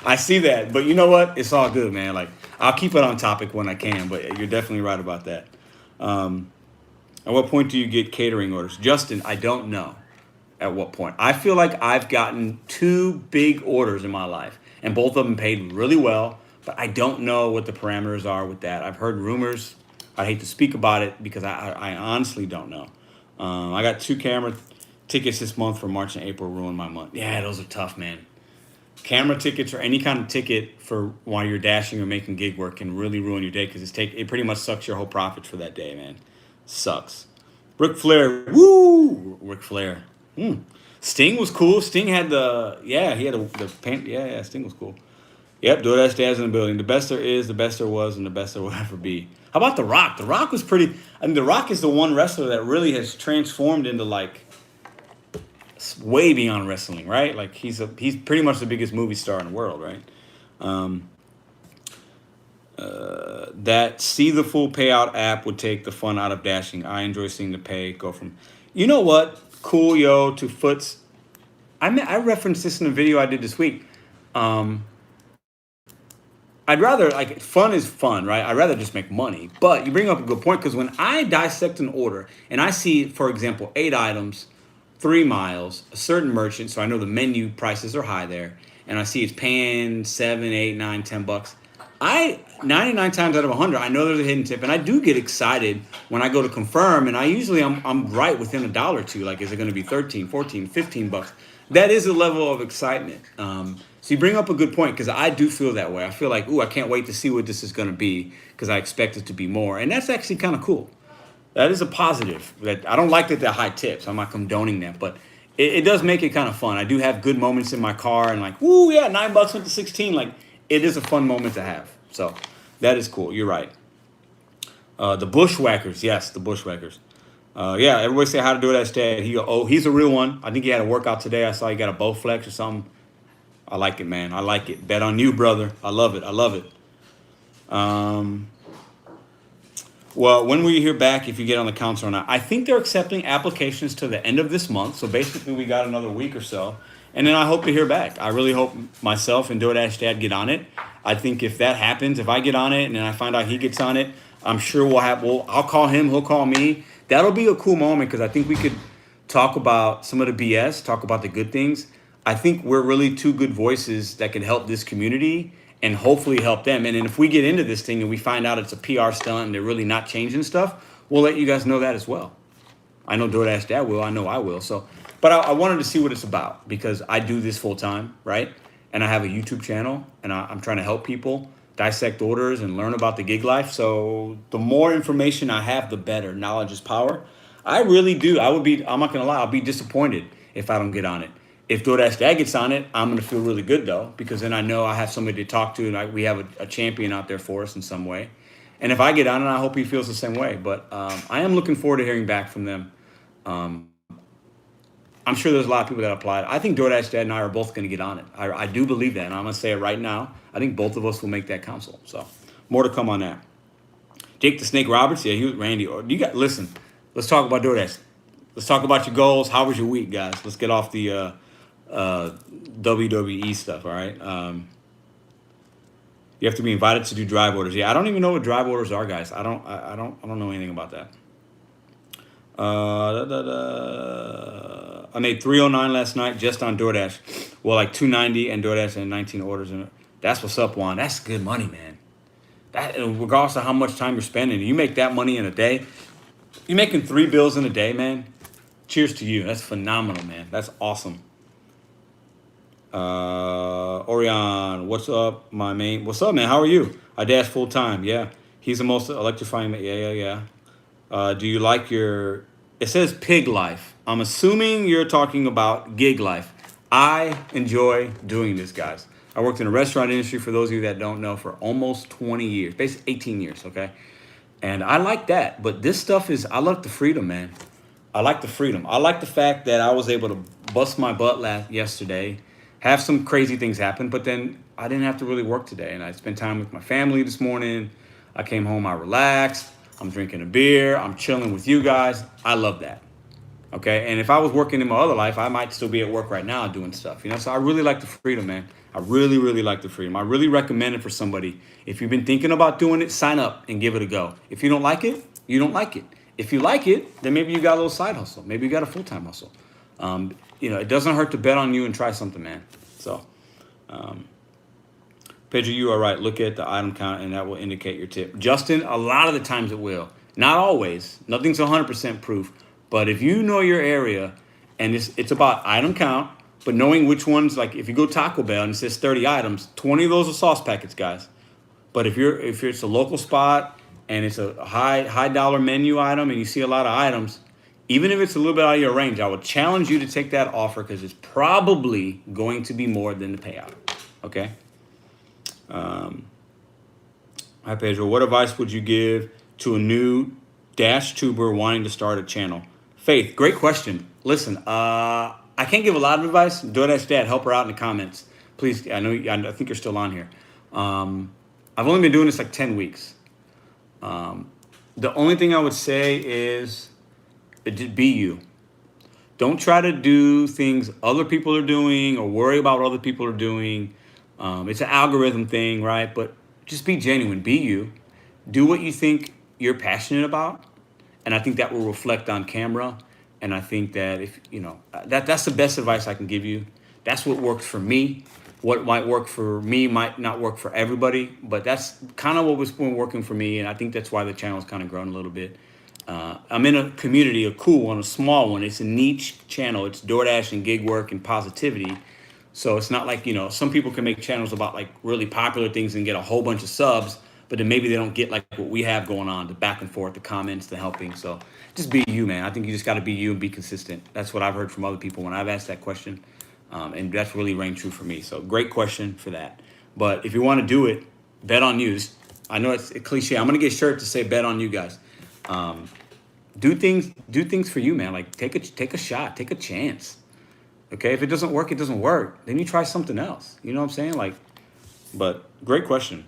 S1: I see that, but you know what? It's all good, man. Like I'll keep it on topic when I can, but you're definitely right about that. At what point do you get catering orders? Justin, I don't know at what point. I feel like I've gotten 2 big orders in my life, and both of them paid really well, but I don't know what the parameters are with that. I've heard rumors. I hate to speak about it because I honestly don't know. I got 2 camera tickets this month for March and April, ruined my month. Yeah, those are tough, man. Camera tickets or any kind of ticket for while you're dashing or making gig work can really ruin your day because it pretty much sucks your whole profits for that day, man. Sucks. Ric Flair, woo! Ric Flair. Sting was cool. Sting had he had the paint. Yeah, Sting was cool. Yep, DoorDash Dad's in the building. The best there is, the best there was, and the best there will ever be. How about The Rock? The Rock was pretty. I mean, The Rock is the one wrestler that really has transformed into like way beyond wrestling, right? Like he's pretty much the biggest movie star in the world, right? That See the Full Payout app would take the fun out of dashing. I enjoy seeing the pay go from, you know what, cool yo to foots. I referenced this in a video I did this week. I'd rather, like, fun is fun, right? I'd rather just make money. But you bring up a good point because when I dissect an order and I see, for example, 8 items, 3 miles, a certain merchant, so I know the menu prices are high there, and I see it's paying 7, 8, 9, 10 bucks. 99 times out of 100, I know there's a hidden tip, and I do get excited when I go to confirm, and I'm right within $1 or $2. Like, is it going to be 13, 14, 15 bucks? That is a level of excitement. So you bring up a good point because I do feel that way. I feel like, I can't wait to see what this is going to be because I expect it to be more, and that's actually kind of cool. That is a positive. That I don't like that they're high tips. I'm not condoning that, but it does make it kind of fun. I do have good moments in my car, and like, $9 went to 16. Like, it is a fun moment to have. So that is cool. You're right. The Bushwhackers. Yes, the Bushwhackers. Everybody say how to do that, Dad. He's a real one. I think he had a workout today. I saw he got a Bowflex or something. I like it, man. I like it. Bet on you, brother. I love it. Well, when will you hear back if you get on the council or not? I think they're accepting applications to the end of this month. So basically we got another week or so. And then I hope to hear back. I really hope myself and DoorDash Dad get on it. I think if that happens, if I get on it and then I find out he gets on it, I'm sure I'll call him, he'll call me. That'll be a cool moment because I think we could talk about some of the BS, talk about the good things. I think we're really 2 good voices that can help this community and hopefully help them. And then if we get into this thing and we find out it's a PR stunt and they're really not changing stuff, we'll let you guys know that as well. I know DoorDash Dad will. I know I will. So, but I wanted to see what it's about because I do this full time, right? And I have a YouTube channel and I'm trying to help people dissect orders and learn about the gig life. So the more information I have, the better. Knowledge is power. I really do. I'm not going to lie, I'll be disappointed if I don't get on it. If DoorDash Dad gets on it, I'm going to feel really good, though, because then I know I have somebody to talk to and we have a champion out there for us in some way. And if I get on it, I hope he feels the same way. But I am looking forward to hearing back from them. I'm sure there's a lot of people that applied. I think DoorDash Dad and I are both going to get on it. I do believe that, and I'm going to say it right now. I think both of us will make that council. So more to come on that. Jake the Snake Roberts, yeah, he was Randy. Listen, let's talk about DoorDash. Let's talk about your goals. How was your week, guys? Let's get off the WWE stuff, all right? You have to be invited to do drive orders. Yeah, I don't even know what drive orders are, guys. I don't know anything about that. I made $309 last night just on DoorDash. Well, like $290 and DoorDash and 19 orders in it. That's what's up, Juan. That's good money, man. That, regardless of how much time you're spending, you make that money in a day. You're making 3 bills in a day, man. Cheers to you. That's phenomenal, man. That's awesome. Orion, what's up, my man? What's up, man? How are you? I dash full time. Yeah, he's the most electrifying. Yeah. Do you like your It says pig life. I'm assuming you're talking about gig life. I enjoy doing this, guys. I worked in the restaurant industry, for those of you that don't know, for almost 20 years, basically 18 years, okay? And I like that. But this stuff is, I like the freedom, man. I like the freedom. I like the fact that I was able to bust my butt yesterday, have some crazy things happen, but then I didn't have to really work today. And I spent time with my family this morning. I came home, I relaxed. I'm drinking a beer. I'm chilling with you guys. I love that. Okay. And if I was working in my other life, I might still be at work right now doing stuff, you know? So I really like the freedom, man. I really, really like the freedom. I really recommend it for somebody. If you've been thinking about doing it, sign up and give it a go. If you don't like it, you don't like it. If you like it, then maybe you got a little side hustle. Maybe you got a full-time hustle. You know, it doesn't hurt to bet on you and try something, man. So, Pedro, you are right. Look at the item count, and that will indicate your tip. Justin, a lot of the times it will. Not always. Nothing's 100% proof. But if you know your area, and it's about item count, but knowing which ones, like if you go Taco Bell and it says 30 items, 20 of those are sauce packets, guys. But if it's a local spot and it's a high dollar menu item and you see a lot of items, even if it's a little bit out of your range, I would challenge you to take that offer because it's probably going to be more than the payout. Okay? Hi, Pedro. What advice would you give to a new Dash tuber wanting to start a channel? Faith, great question. Listen, I can't give a lot of advice. Doordash Dad, help her out in the comments. Please, I think you're still on here. I've only been doing this like 10 weeks. The only thing I would say is be you. Don't try to do things other people are doing or worry about what other people are doing. It's an algorithm thing, right? But just be genuine. Be you. Do what you think you're passionate about. And I think that will reflect on camera. And I think that if, you know, that's the best advice I can give you. That's what works for me. What might work for me might not work for everybody, but that's kind of what was been working for me. And I think that's why the channel's kind of grown a little bit. I'm in a community, a cool one, a small one. It's a niche channel. It's DoorDash and gig work and positivity. So it's not like, you know, some people can make channels about like really popular things and get a whole bunch of subs, but then maybe they don't get like what we have going on, the back and forth, the comments, the helping. So just be you, man. I think you just got to be you and be consistent. That's what I've heard from other people when I've asked that question. And that's really rang true for me. So great question for that. But if you want to do it, bet on you. I know it's a cliche. I'm going to get a shirt to say bet on you guys. Do things for you, man. Like take a shot, take a chance. Okay. If it doesn't work, it doesn't work. Then you try something else. You know what I'm saying? Like, but great question.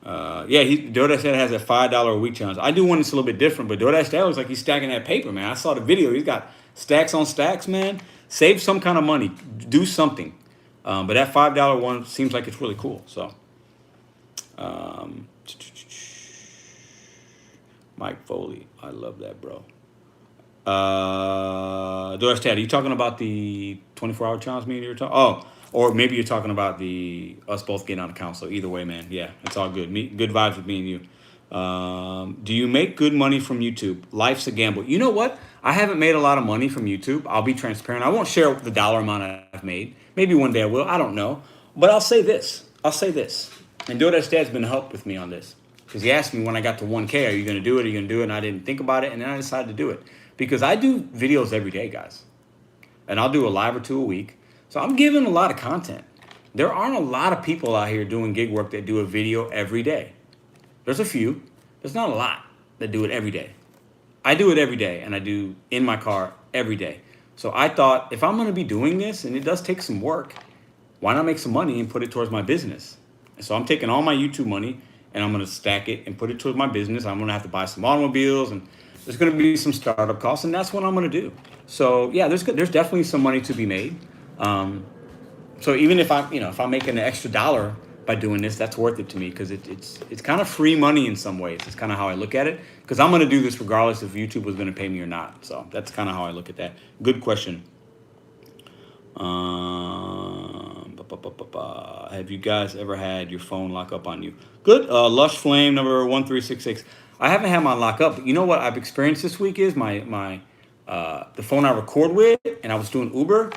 S1: DoorDash Dad has a $5 a week challenge. I do one that's a little bit different, but DoorDash Dad looks like he's stacking that paper, man. I saw the video. He's got stacks on stacks, man. Save some kind of money. Do something. But that $5 one seems like it's really cool. So, Mike Foley, I love that, bro. DoorDash Dad, are you talking about the 24-hour challenge meeting you were talking? Oh. Or maybe you're talking about us both getting on account. So either way, man, yeah, it's all good. Good vibes with me and you. Do you make good money from YouTube? Life's a gamble. You know what? I haven't made a lot of money from YouTube. I'll be transparent. I won't share the dollar amount I've made. Maybe one day I will. I don't know. But I'll say this. And DoorDash Dad's been helped with me on this. Because he asked me when I got to 1K, are you going to do it? Are you going to do it? And I didn't think about it. And then I decided to do it. Because I do videos every day, guys. And I'll do a live or two a week. So I'm giving a lot of content. There aren't a lot of people out here doing gig work that do a video every day. There's a few. There's not a lot that do it every day. I do it every day, and I do in my car every day. So I thought, if I'm going to be doing this, and it does take some work, why not make some money and put it towards my business? And so I'm taking all my YouTube money, and I'm going to stack it and put it towards my business. I'm going to have to buy some automobiles, and there's going to be some startup costs, and that's what I'm going to do. So yeah, there's definitely some money to be made. So even if I'm making an extra $1 by doing this, that's worth it to me because it's kind of free money in some ways. It's kind of how I look at it because I'm going to do this regardless if YouTube was going to pay me or not. So that's kind of how I look at that. Good question. Have you guys ever had your phone lock up on you? Good. Lush Flame number 1366. I haven't had mine lock up, but you know what I've experienced this week is the phone I record with, and I was doing Uber.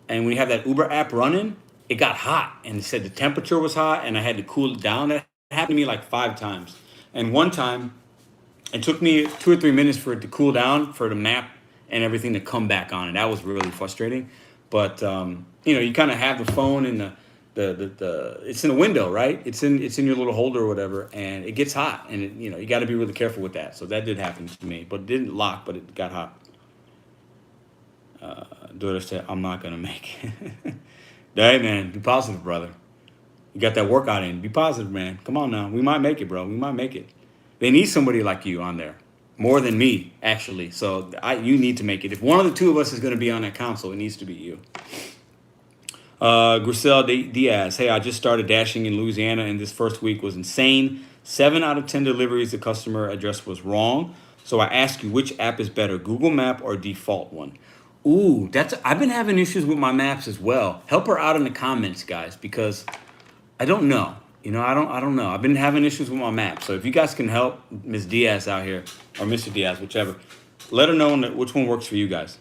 S1: And when you have that Uber app running, it got hot. And it said the temperature was hot, and I had to cool it down. That happened to me like 5 times. And one time, It took me 2 or 3 minutes for it to cool down, for the map and everything to come back on, and that was really frustrating. But you kind of have the phone in the it's in the window, right? It's in your little holder or whatever, and it gets hot, and you got to be really careful with that. So that did happen to me, but it didn't lock, but it got hot. Daughter said, "I'm not gonna make it." Hey man, be positive, brother. You got that workout in. Be positive, man. Come on now. We might make it, bro. We might make it. They need somebody like you on there. More than me, actually. So you need to make it. If one of the two of us is going to be on that console, it needs to be you. Grisel Diaz. Hey, I just started dashing in Louisiana, and this first week was insane. 7 out of 10 deliveries, the customer address was wrong. So I ask you, which app is better, Google Map or default one? Ooh, I've been having issues with my maps as well. Help her out in the comments, guys, because I don't know. I don't know. I've been having issues with my map. So if you guys can help Ms. Diaz out here, or Mr. Diaz, whichever, let her know which one works for you guys.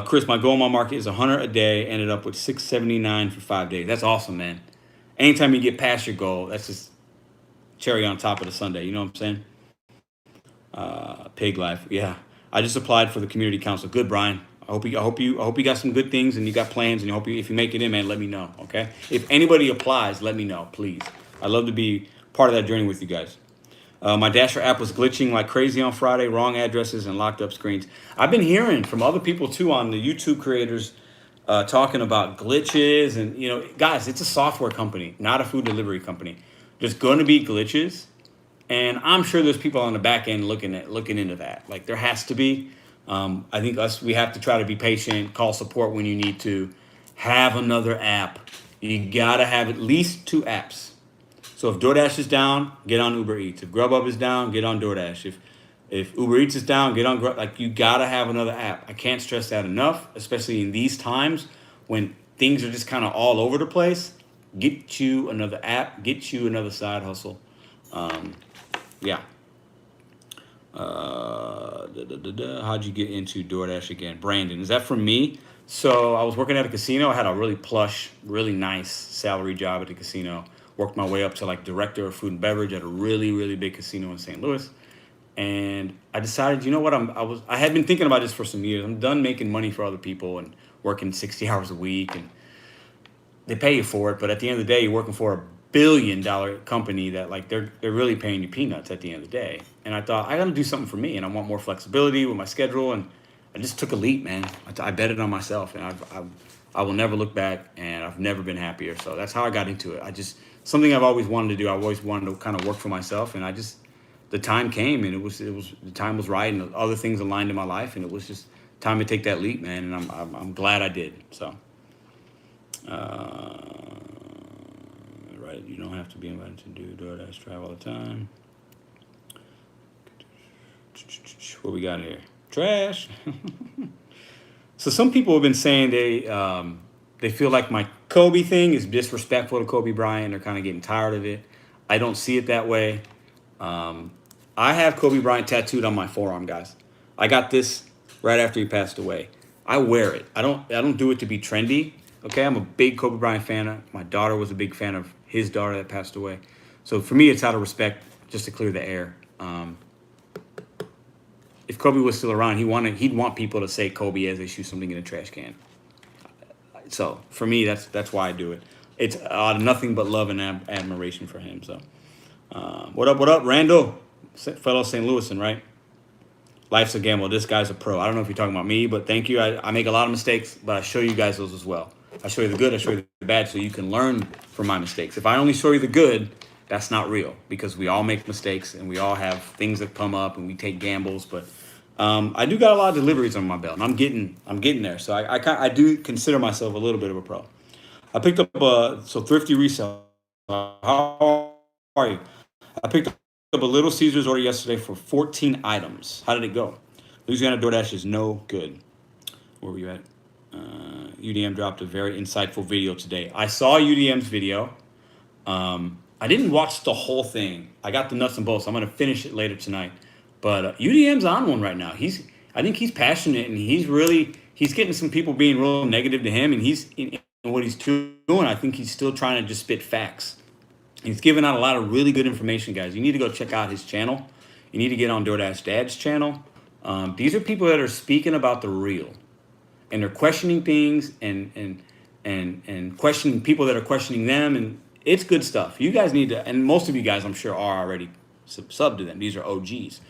S1: Chris, my goal in my market is 100 a day. Ended up with 679 for 5 days. That's awesome, man. Anytime you get past your goal, that's just cherry on top of the sundae. You know what I'm saying? Pig life. Yeah. I just applied for the community council. Good, Brian. I hope you got some good things and you got plans, and if you make it in, man, let me know. Okay. If anybody applies, let me know, please. I'd love to be part of that journey with you guys. My Dasher app was glitching like crazy on Friday, wrong addresses and locked up screens. I've been hearing from other people too, on the YouTube creators, talking about glitches, and guys, it's a software company, not a food delivery company. There's going to be glitches, and I'm sure there's people on the back end looking into that. Like, there has to be. I think we have to try to be patient, call support when you need to, have another app. You got to have at least 2 apps. So if DoorDash is down, get on Uber Eats. If Grubhub is down, get on DoorDash. If Uber Eats is down, get on Grub. Like, you got to have another app. I can't stress that enough, especially in these times when things are just kind of all over the place. Get you another app. Get you another side hustle. Yeah. How'd you get into DoorDash again? Brandon, is that from me? So I was working at a casino. I had a really plush, really nice salary job at the casino. Worked my way up to like director of food and beverage at a really, really big casino in St. Louis. And I decided, you know what? I had been thinking about this for some years. I'm done making money for other people and working 60 hours a week, and they pay you for it. But at the end of the day, you're working for a billion-dollar company that, like, they're really paying you peanuts at the end of the day. And I thought, I got to do something for me, and I want more flexibility with my schedule. And I just took a leap, man. I betted on myself, and I will never look back, and I've never been happier. So that's how I got into it. Something I've always wanted to do. I've always wanted to kind of work for myself, and the time came, and the time was right, and other things aligned in my life, and it was just time to take that leap, man. And I'm glad I did. So, right, you don't have to be invited to do DoorDash Drive all the time. What we got here? Trash. So some people have been saying they feel like my Kobe thing is disrespectful to Kobe Bryant. They're kind of getting tired of it. I don't see it that way. I have Kobe Bryant tattooed on my forearm, guys. I got this right after he passed away. I wear it. I don't do it to be trendy. Okay, I'm a big Kobe Bryant fan. My daughter was a big fan of his daughter that passed away. So for me, it's out of respect, just to clear the air. If Kobe was still around, he'd want people to say Kobe as they shoot something in a trash can. So for me, that's why I do it. It's nothing but love and admiration for him. So what up, Randall? Fellow St. Louisan, right? Life's a gamble. This guy's a pro. I don't know if you're talking about me, but thank you. I make a lot of mistakes, but I show you guys those as well. I show you the good, I show you the bad, so you can learn from my mistakes. If I only show you the good, that's not real, because we all make mistakes and we all have things that come up and we take gambles. But I do got a lot of deliveries on my belt, and I'm getting there. So I do consider myself a little bit of a pro. I picked up Thrifty Resale. How are you? I picked up a Little Caesars order yesterday for 14 items. How did it go? Louisiana DoorDash is no good. Where were you at? UDM dropped a very insightful video today. I saw UDM's video. I didn't watch the whole thing. I got the nuts and bolts. I'm going to finish it later tonight. But UDM's on one right now. I think he's passionate, and he's getting some people being real negative to him, and he's in what he's doing. I think he's still trying to just spit facts. He's giving out a lot of really good information, guys. You need to go check out his channel. you need to get on DoorDash Dad's channel. These are people that are speaking about the real, and they're questioning things and questioning people that are questioning them, and it's good stuff. You guys need to, and most of you guys I'm sure are already sub to them. These are OGs,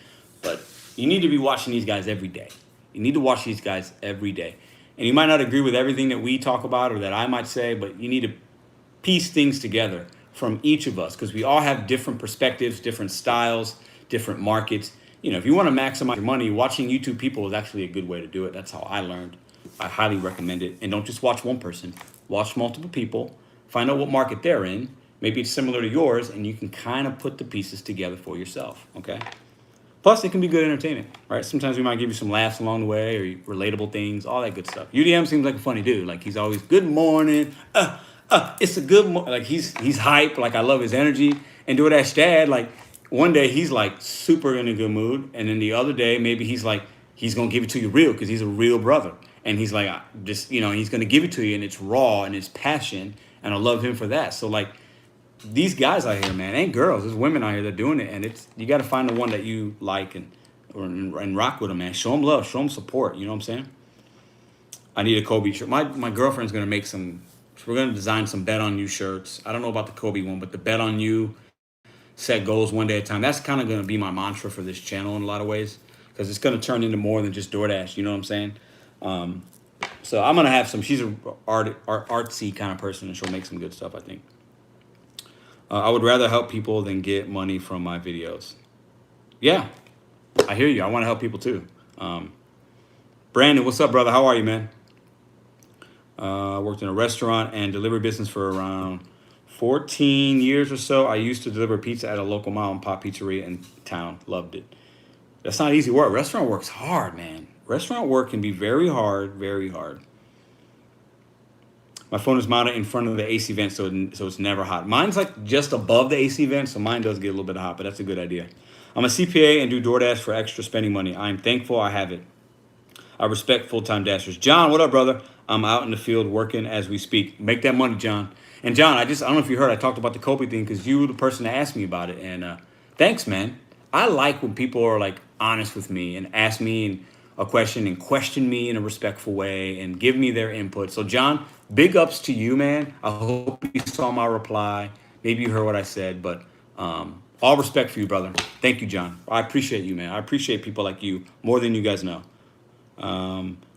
S1: but you need to be watching these guys every day. You need to watch these guys every day, and you might not agree with everything that we talk about or that I might say, but you need to piece things together from each of us, because we all have different perspectives, different styles, different markets. You know, if you want to maximize your money, watching YouTube people is actually a good way to do it. That's how I learned. I highly recommend it. And don't just watch one person. Watch multiple people. Find out what market they're in. Maybe it's similar to yours, and you can kind of put the pieces together for yourself, okay? Plus, it can be good entertainment, right? Sometimes we might give you some laughs along the way, or relatable things, all that good stuff. UDM seems like a funny dude. Like, he's always, good morning. It's a good morning. Like, he's hype. Like, I love his energy. And DoorDash Dad, like, one day he's like super in a good mood, and then the other day maybe he's like, he's gonna give it to you real, because he's a real brother, and he's like, just, you know, he's gonna give it to you, and it's raw and it's passion, and I love him for that. So like, these guys out here, man, ain't girls, there's women out here that are doing it, and it's, you got to find the one that you like and rock with them, man. Show them love, show them support. You know what I'm saying? I need a Kobe shirt. My girlfriend's gonna make some. We're gonna design some Bet on You shirts. I don't know about the Kobe one, but the Bet on You, set goals one day at a time. That's kind of going to be my mantra for this channel in a lot of ways, because it's going to turn into more than just DoorDash. You know what I'm saying? So I'm going to have some, she's an artsy kind of person, and she'll make some good stuff, I think. I would rather help people than get money from my videos. Yeah, I hear you. I want to help people too. Brandon, what's up, brother? How are you, man? Worked in a restaurant and delivery business for around 14 years or so. I used to deliver pizza at a local mom and pop pizzeria in town. Loved it. That's not easy work. Restaurant work's hard, man. Restaurant work can be very hard, very hard. My phone is mounted in front of the AC vent, so it's never hot. Mine's like just above the AC vent, so mine does get a little bit hot, but that's a good idea. I'm a CPA and do DoorDash for extra spending money. I'm thankful I have it. I respect full-time dashers. John, what up, brother? I'm out in the field working as we speak. Make that money, John. And John, I don't know if you heard, I talked about the Kobe thing because you were the person that asked me about it. And thanks, man. I like when people are like honest with me and ask me a question and question me in a respectful way and give me their input. So John, big ups to you, man. I hope you saw my reply. Maybe you heard what I said, but all respect for you, brother. Thank you, John. I appreciate you, man. I appreciate people like you more than you guys know.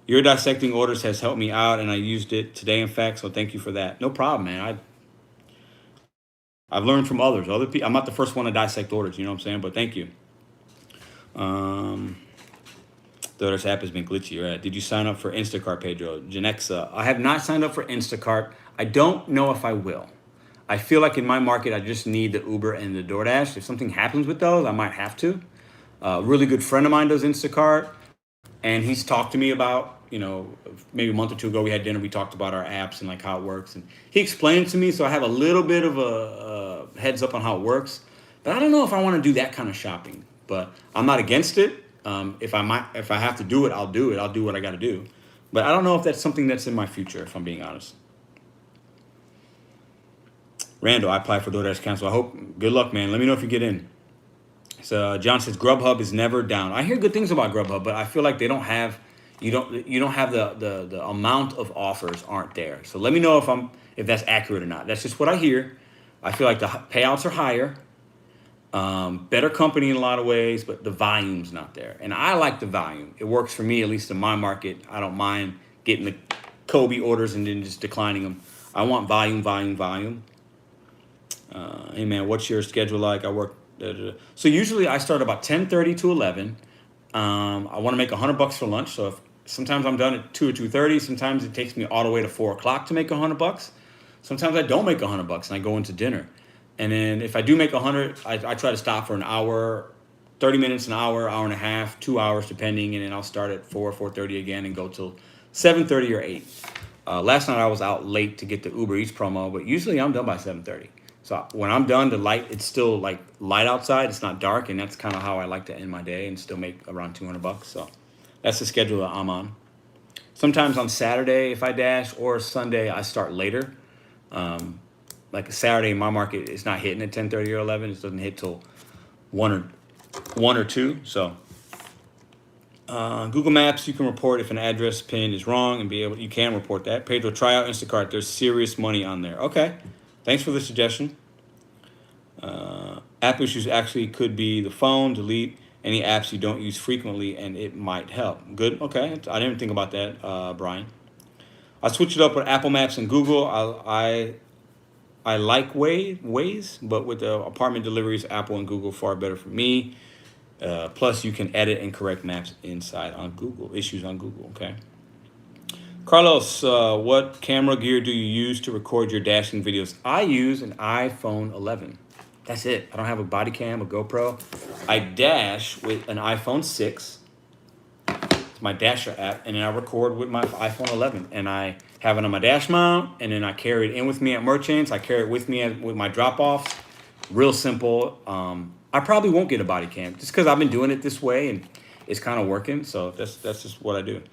S1: Your dissecting orders has helped me out, and I used it today, in fact, so thank you for that. No problem, man. I've learned from others. Other people. I'm not the first one to dissect orders, you know what I'm saying? But thank you. The DoorDash app has been glitchy, right? Did you sign up for Instacart, Pedro? Janexa, I have not signed up for Instacart. I don't know if I will. I feel like in my market, I just need the Uber and the DoorDash. If something happens with those, I might have to. A really good friend of mine does Instacart, and he's talked to me about, you know, maybe a month or two ago, we had dinner. We talked about our apps and like how it works. And he explained it to me, so I have a little bit of a heads up on how it works. But I don't know if I want to do that kind of shopping. But I'm not against it. If I have to do it, I'll do it. I'll do what I got to do. But I don't know if that's something that's in my future, if I'm being honest. Randall, I applied for DoorDash cancel. I hope, good luck, man. Let me know if you get in. So John says Grubhub is never down. I hear good things about Grubhub, but I feel like they don't have, you don't have the amount of offers aren't there. So let me know if that's accurate or not. That's just what I hear. I feel like the payouts are higher, better company in a lot of ways, but the volume's not there. And I like the volume. It works for me, at least in my market. I don't mind getting the Kobe orders and then just declining them. I want volume, volume, volume. Hey man, what's your schedule like? I work. So usually I start about 10:30 to 11. I want to make $100 for lunch. So sometimes I'm done at 2 or 2:30. Sometimes it takes me all the way to 4 o'clock to make $100. Sometimes I don't make $100 and I go into dinner. And then if I do make 100, I try to stop for an hour, 30 minutes, an hour, hour and a half, 2 hours depending. And then I'll start at 4:30 again and go till 7:30 or 8. Last night I was out late to get the Uber Eats promo, but usually I'm done by 7:30. So when I'm done, it's still like light outside. It's not dark, and that's kind of how I like to end my day and still make around $200. So that's the schedule that I'm on. Sometimes on Saturday, if I dash, or Sunday, I start later. Like a Saturday, my market is not hitting at 10:30 or 11. It doesn't hit till 1 one or two. So Google Maps, you can report if an address pin is wrong and you can report that. Pedro, try out Instacart. There's serious money on there. Okay, thanks for the suggestion. App issues actually could be the phone. Delete any apps you don't use frequently, and it might help. Good. Okay, I didn't think about that, Brian. I switched it up with Apple Maps and Google. I like Waze, but with the apartment deliveries, Apple and Google far better for me. Plus, you can edit and correct maps inside on Google. Issues on Google. Okay. Carlos, what camera gear do you use to record your dashing videos? I use an iPhone 11. That's it. I don't have a body cam, a GoPro. I dash with an iPhone 6. It's my Dasher app, and then I record with my iPhone 11. And I have it on my dash mount, and then I carry it in with me at merchants. I carry it with me with my drop-offs. Real simple. I probably won't get a body cam just because I've been doing it this way, and it's kind of working. So that's just what I do.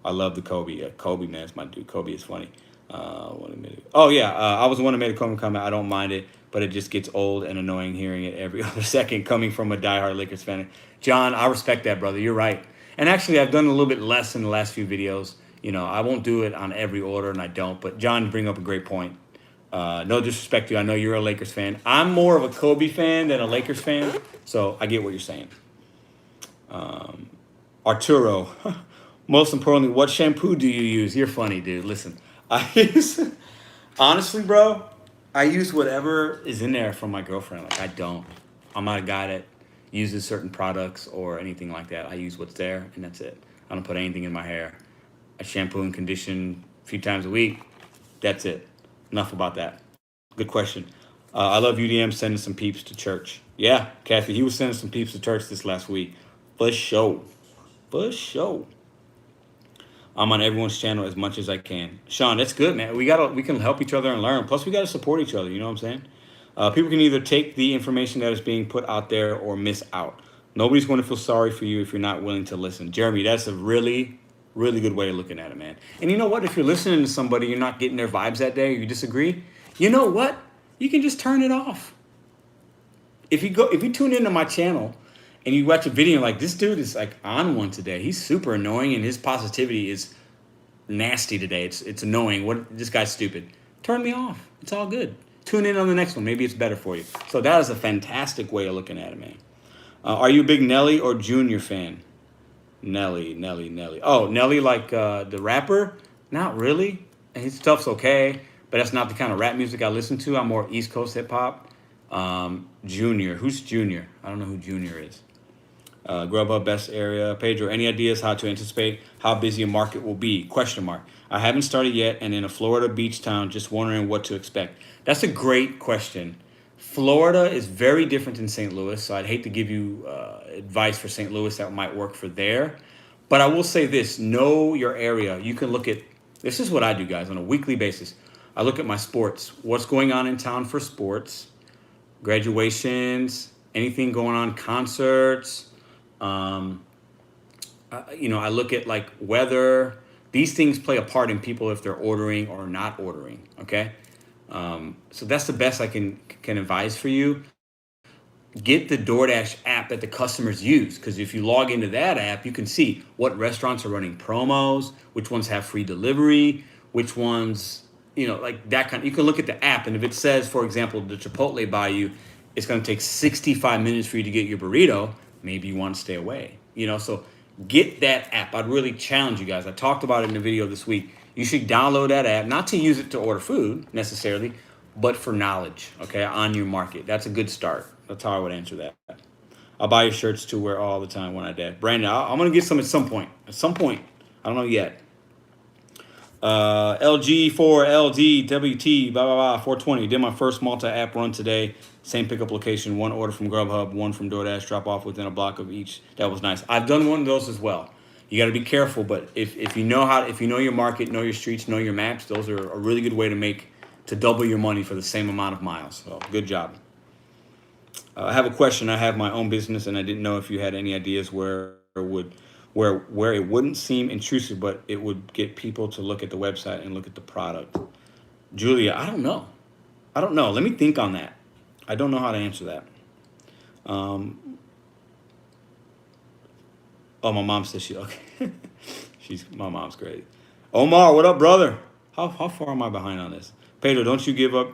S1: I love the Kobe. Yeah, Kobe, man, it's my dude. Kobe is funny. Oh, yeah. I was the one that made a comment. I don't mind it, but it just gets old and annoying hearing it every other second coming from a diehard Lakers fan. John, I respect that, brother. You're right. And actually, I've done a little bit less in the last few videos. You know, I won't do it on every order, and I don't. But John, you bring up a great point. No disrespect to you. I know you're a Lakers fan. I'm more of a Kobe fan than a Lakers fan, so I get what you're saying. Arturo, most importantly, what shampoo do you use? You're funny, dude. Listen, honestly, bro, I use whatever is in there from my girlfriend. Like, I'm not a guy that uses certain products or anything like that. I use what's there, and that's it. I don't put anything in my hair. I shampoo and condition a few times a week. That's it. Enough about that. Good question. I love UDM sending some peeps to church. Yeah, Kathy, he was sending some peeps to church this last week. For sure. For sure. I'm on everyone's channel as much as I can. Sean, that's good, man. We can help each other and learn. Plus, we gotta support each other. You know what I'm saying? People can either take the information that is being put out there or miss out. Nobody's going to feel sorry for you if you're not willing to listen. Jeremy, that's a really, really good way of looking at it, man. And you know what? If you're listening to somebody, you're not getting their vibes that day, or you disagree. You know what? You can just turn it off. If you tune into my channel and you watch a video like, this dude is like on one today. He's super annoying and his positivity is nasty today. It's annoying. This guy's stupid. Turn me off. It's all good. Tune in on the next one. Maybe it's better for you. So that is a fantastic way of looking at it, man. Are you a big Nelly or Junior fan? Nelly. Oh, Nelly, like the rapper? Not really. His stuff's okay, but that's not the kind of rap music I listen to. I'm more East Coast hip hop. Junior. Who's Junior? I don't know who Junior is. Grubhub best area. Pedro, any ideas how to anticipate how busy a market will be? Question mark. I haven't started yet, and in a Florida beach town, just wondering what to expect. That's a great question. Florida is very different than St. Louis, so I'd hate to give you advice for St. Louis that might work for there. But I will say this, know your area. You can look at, this is what I do, guys, on a weekly basis. I look at my sports. What's going on in town for sports? Graduations, anything going on, concerts. I look at like weather. These things play a part in people if they're ordering or not ordering, okay? So that's the best I can advise for you. Get the DoorDash app that the customers use, because if you log into that app, you can see what restaurants are running promos, which ones have free delivery, which ones, like that kind. You can look at the app, and if it says, for example, the Chipotle by you, it's going to take 65 minutes for you to get your burrito, maybe you want to stay away. So get that app. I'd really challenge you guys. I talked about it in the video this week. You should download that app, not to use it to order food necessarily, but for knowledge, okay, on your market. That's a good start. That's how I would answer that. I'll buy your shirts to wear all the time when I dash. Brandon, I'm going to get some at some point. I don't know yet. LG4LDWT, blah, blah, blah, 420. Did my first multi-app run today. Same pickup location, one order from Grubhub, one from DoorDash, drop off within a block of each. That was nice. I've done one of those as well. You got to be careful, but if you know your market, know your streets, know your maps, those are a really good way to double your money for the same amount of miles. So good job. I have a question. I have my own business, and I didn't know if you had any ideas where it wouldn't seem intrusive, but it would get people to look at the website and look at the product. Julia, I don't know. Let me think on that. I don't know how to answer that. Oh, my mom says she okay. My mom's great. Omar, what up, brother? How far am I behind on this? Pedro, don't you give up.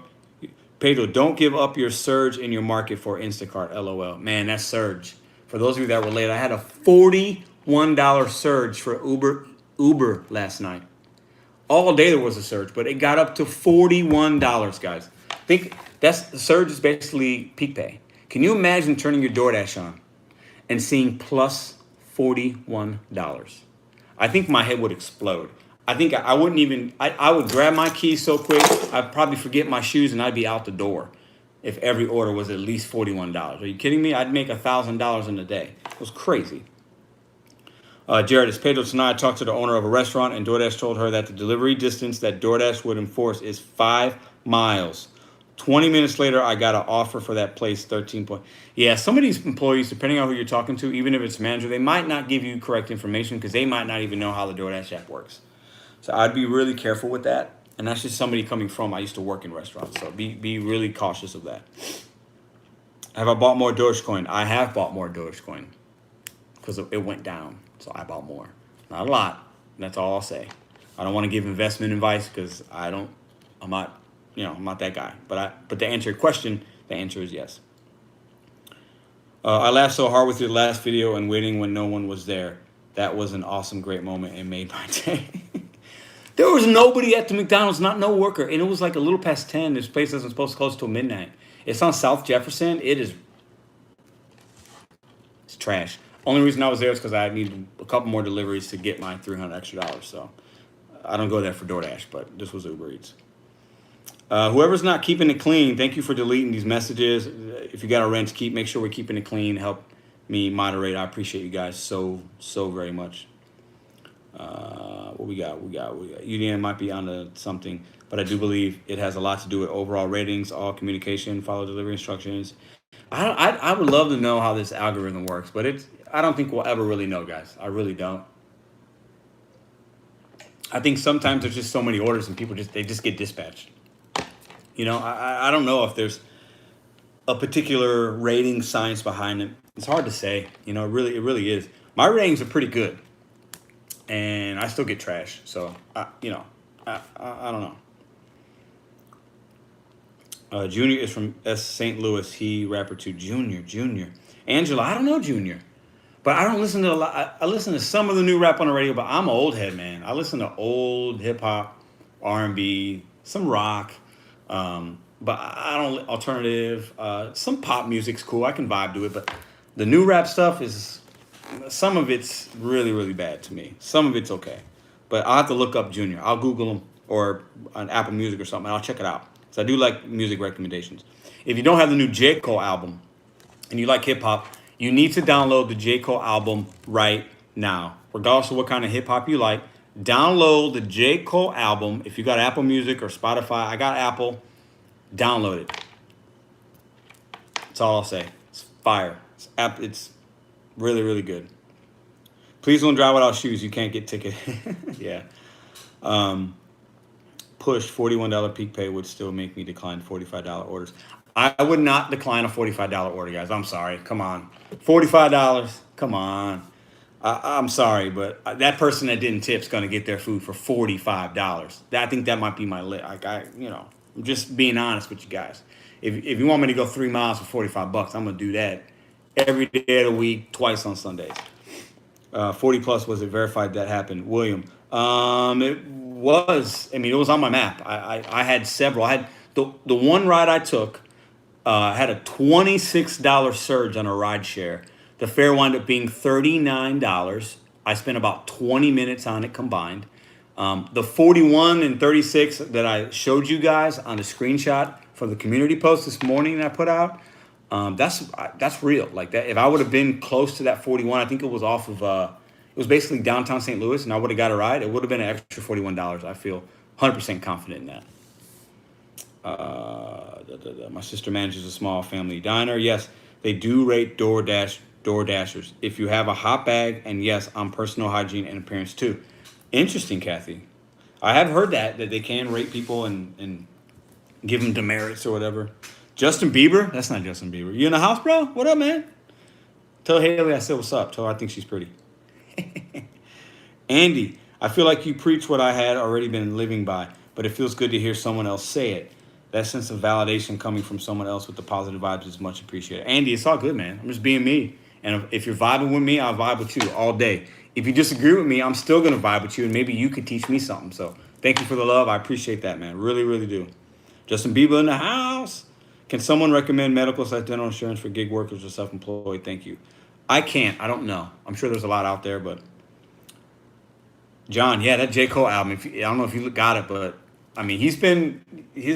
S1: Pedro, don't give up your surge in your market for Instacart. LOL. Man, that's surge. For those of you that were late, I had a $41 surge for Uber last night. All day there was a surge, but it got up to $41, guys. Think that's the surge is basically peak pay. Can you imagine turning your DoorDash on and seeing plus $41? I think my head would explode. I think I wouldn't even, I would grab my keys so quick, I'd probably forget my shoes and I'd be out the door if every order was at least $41. Are you kidding me? I'd make $1,000 in a day. It was crazy. Jared, it's Pedro tonight. I talked to the owner of a restaurant, and DoorDash told her that the delivery distance that DoorDash would enforce is 5 miles. 20 minutes later, I got an offer for that place, 13 point. Yeah, some of these employees, depending on who you're talking to, even if it's a manager, they might not give you correct information because they might not even know how the DoorDash app works. So I'd be really careful with that. And that's just somebody coming from, I used to work in restaurants, so be really cautious of that. Have I bought more Dogecoin? I have bought more Dogecoin because it went down. So I bought more. Not a lot. That's all I'll say. I don't want to give investment advice because I'm not that guy. But to answer your question, the answer is yes. I laughed so hard with your last video and waiting when no one was there. That was an awesome, great moment and made my day. There was nobody at the McDonald's, not no worker. And it was like a little past 10. This place isn't supposed to close till midnight. It's on South Jefferson. It's trash. Only reason I was there is because I needed a couple more deliveries to get my $300 extra. So I don't go there for DoorDash, but this was Uber Eats. Whoever's not keeping it clean, thank you for deleting these messages. If you got a rent, make sure we're keeping it clean. Help me moderate. I appreciate you guys so very much. What we got? UDN might be onto something, but I do believe it has a lot to do with overall ratings, all communication, follow delivery instructions. I would love to know how this algorithm works, but I don't think we'll ever really know, guys. I really don't. I think sometimes there's just so many orders and people they just get dispatched. You know, I don't know if there's a particular rating science behind it. It's hard to say. You know, it really is. My ratings are pretty good, and I still get trash. So, I don't know. Junior is from St. Louis. He rapper to Junior. Angela, I don't know Junior. But I don't listen to a lot. I listen to some of the new rap on the radio, but I'm an old head, man. I listen to old hip-hop, R&B, some rock. But I don't alternative. Some pop music's cool. I can vibe to it. But the new rap stuff some of it's really bad to me. Some of it's okay. But I'll have to look up Junior. I'll Google him or on Apple Music or something. And I'll check it out. So I do like music recommendations. If you don't have the new J. Cole album and you like hip-hop, you need to download the J. Cole album right now. Regardless of what kind of hip-hop you like, download the J. Cole album. If you got Apple Music or Spotify, I got Apple, download it. That's all I'll say. It's fire. It's really good. Please don't drive without shoes. You can't get ticket. Yeah. Push $41 peak pay would still make me decline $45 orders. I would not decline a $45 order, guys. I'm sorry. Come on. $45. Come on. I'm sorry, but that person that didn't tip's going to get their food for $45. I think that might be my lit. I'm just being honest with you guys. If you want me to go 3 miles for $45, I'm going to do that every day of the week, twice on Sundays. 40 plus, was it verified that happened? William. It was. I mean, it was on my map. I had several. I had the one ride I took had a $26 surge on a ride share. The fare wound up being $39. I spent about 20 minutes on it combined. The 41 and 36 that I showed you guys on the screenshot for the community post this morning that I put out, that's real. Like that, if I would have been close to that 41, I think it was off of it was basically downtown St. Louis, and I would have got a ride. It would have been an extra $41. I feel 100% confident in that. My sister manages a small family diner. Yes, they do rate DoorDashers. If you have a hot bag, and yes, on personal hygiene and appearance too. Interesting, Kathy. I have heard that they can rate people and give them demerits or whatever. Justin Bieber? That's not Justin Bieber. You in the house, bro? What up, man? Tell Haley I said what's up. Tell her I think she's pretty. Andy, I feel like you preach what I had already been living by, but it feels good to hear someone else say it. That sense of validation coming from someone else with the positive vibes is much appreciated. Andy, it's all good, man. I'm just being me. And if you're vibing with me, I'll vibe with you all day. If you disagree with me, I'm still going to vibe with you, and maybe you could teach me something. So thank you for the love. I appreciate that, man. Really, really do. Justin Bieber in the house. Can someone recommend medical / dental insurance for gig workers or self-employed? Thank you. I can't. I don't know. I'm sure there's a lot out there, but John, yeah, that J. Cole album. I don't know if you got it, but I mean, his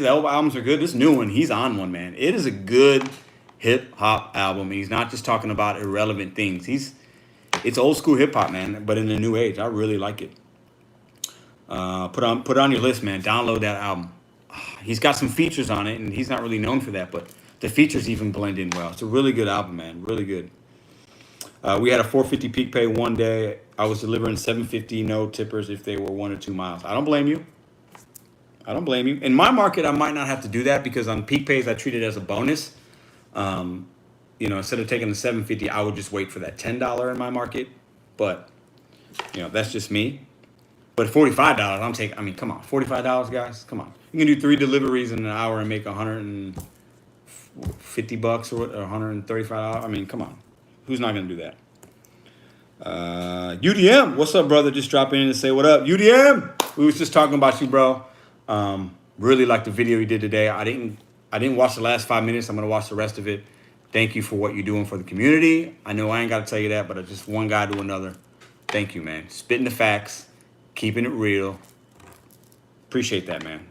S1: albums are good. This new one, he's on one, man. It is a good hip hop album. He's not just talking about irrelevant things. It's old school hip hop, man, but in a new age. I really like it. Put it on your list, man. Download that album. He's got some features on it, and he's not really known for that, but the features even blend in well. It's a really good album, man. Really good. We had a 450 peak pay one day. I was delivering 750 no tippers if they were 1 or 2 miles. I don't blame you. I don't blame you. In my market, I might not have to do that because on peak pays, I treat it as a bonus. Instead of taking the 750, I would just wait for that $10 in my market. But, that's just me. But $45, I mean, come on, $45, guys, come on. You can do 3 deliveries in an hour and make $150 or $135. I mean, come on. Who's not going to do that? UDM, what's up, brother? Just dropping in to say what up. UDM, we was just talking about you, bro. Really like the video you did today. I didn't watch the last 5 minutes. I'm going to watch the rest of it. Thank you for what you're doing for the community. I know I ain't got to tell you that, but just one guy to another. Thank you, man. Spitting the facts, keeping it real. Appreciate that, man.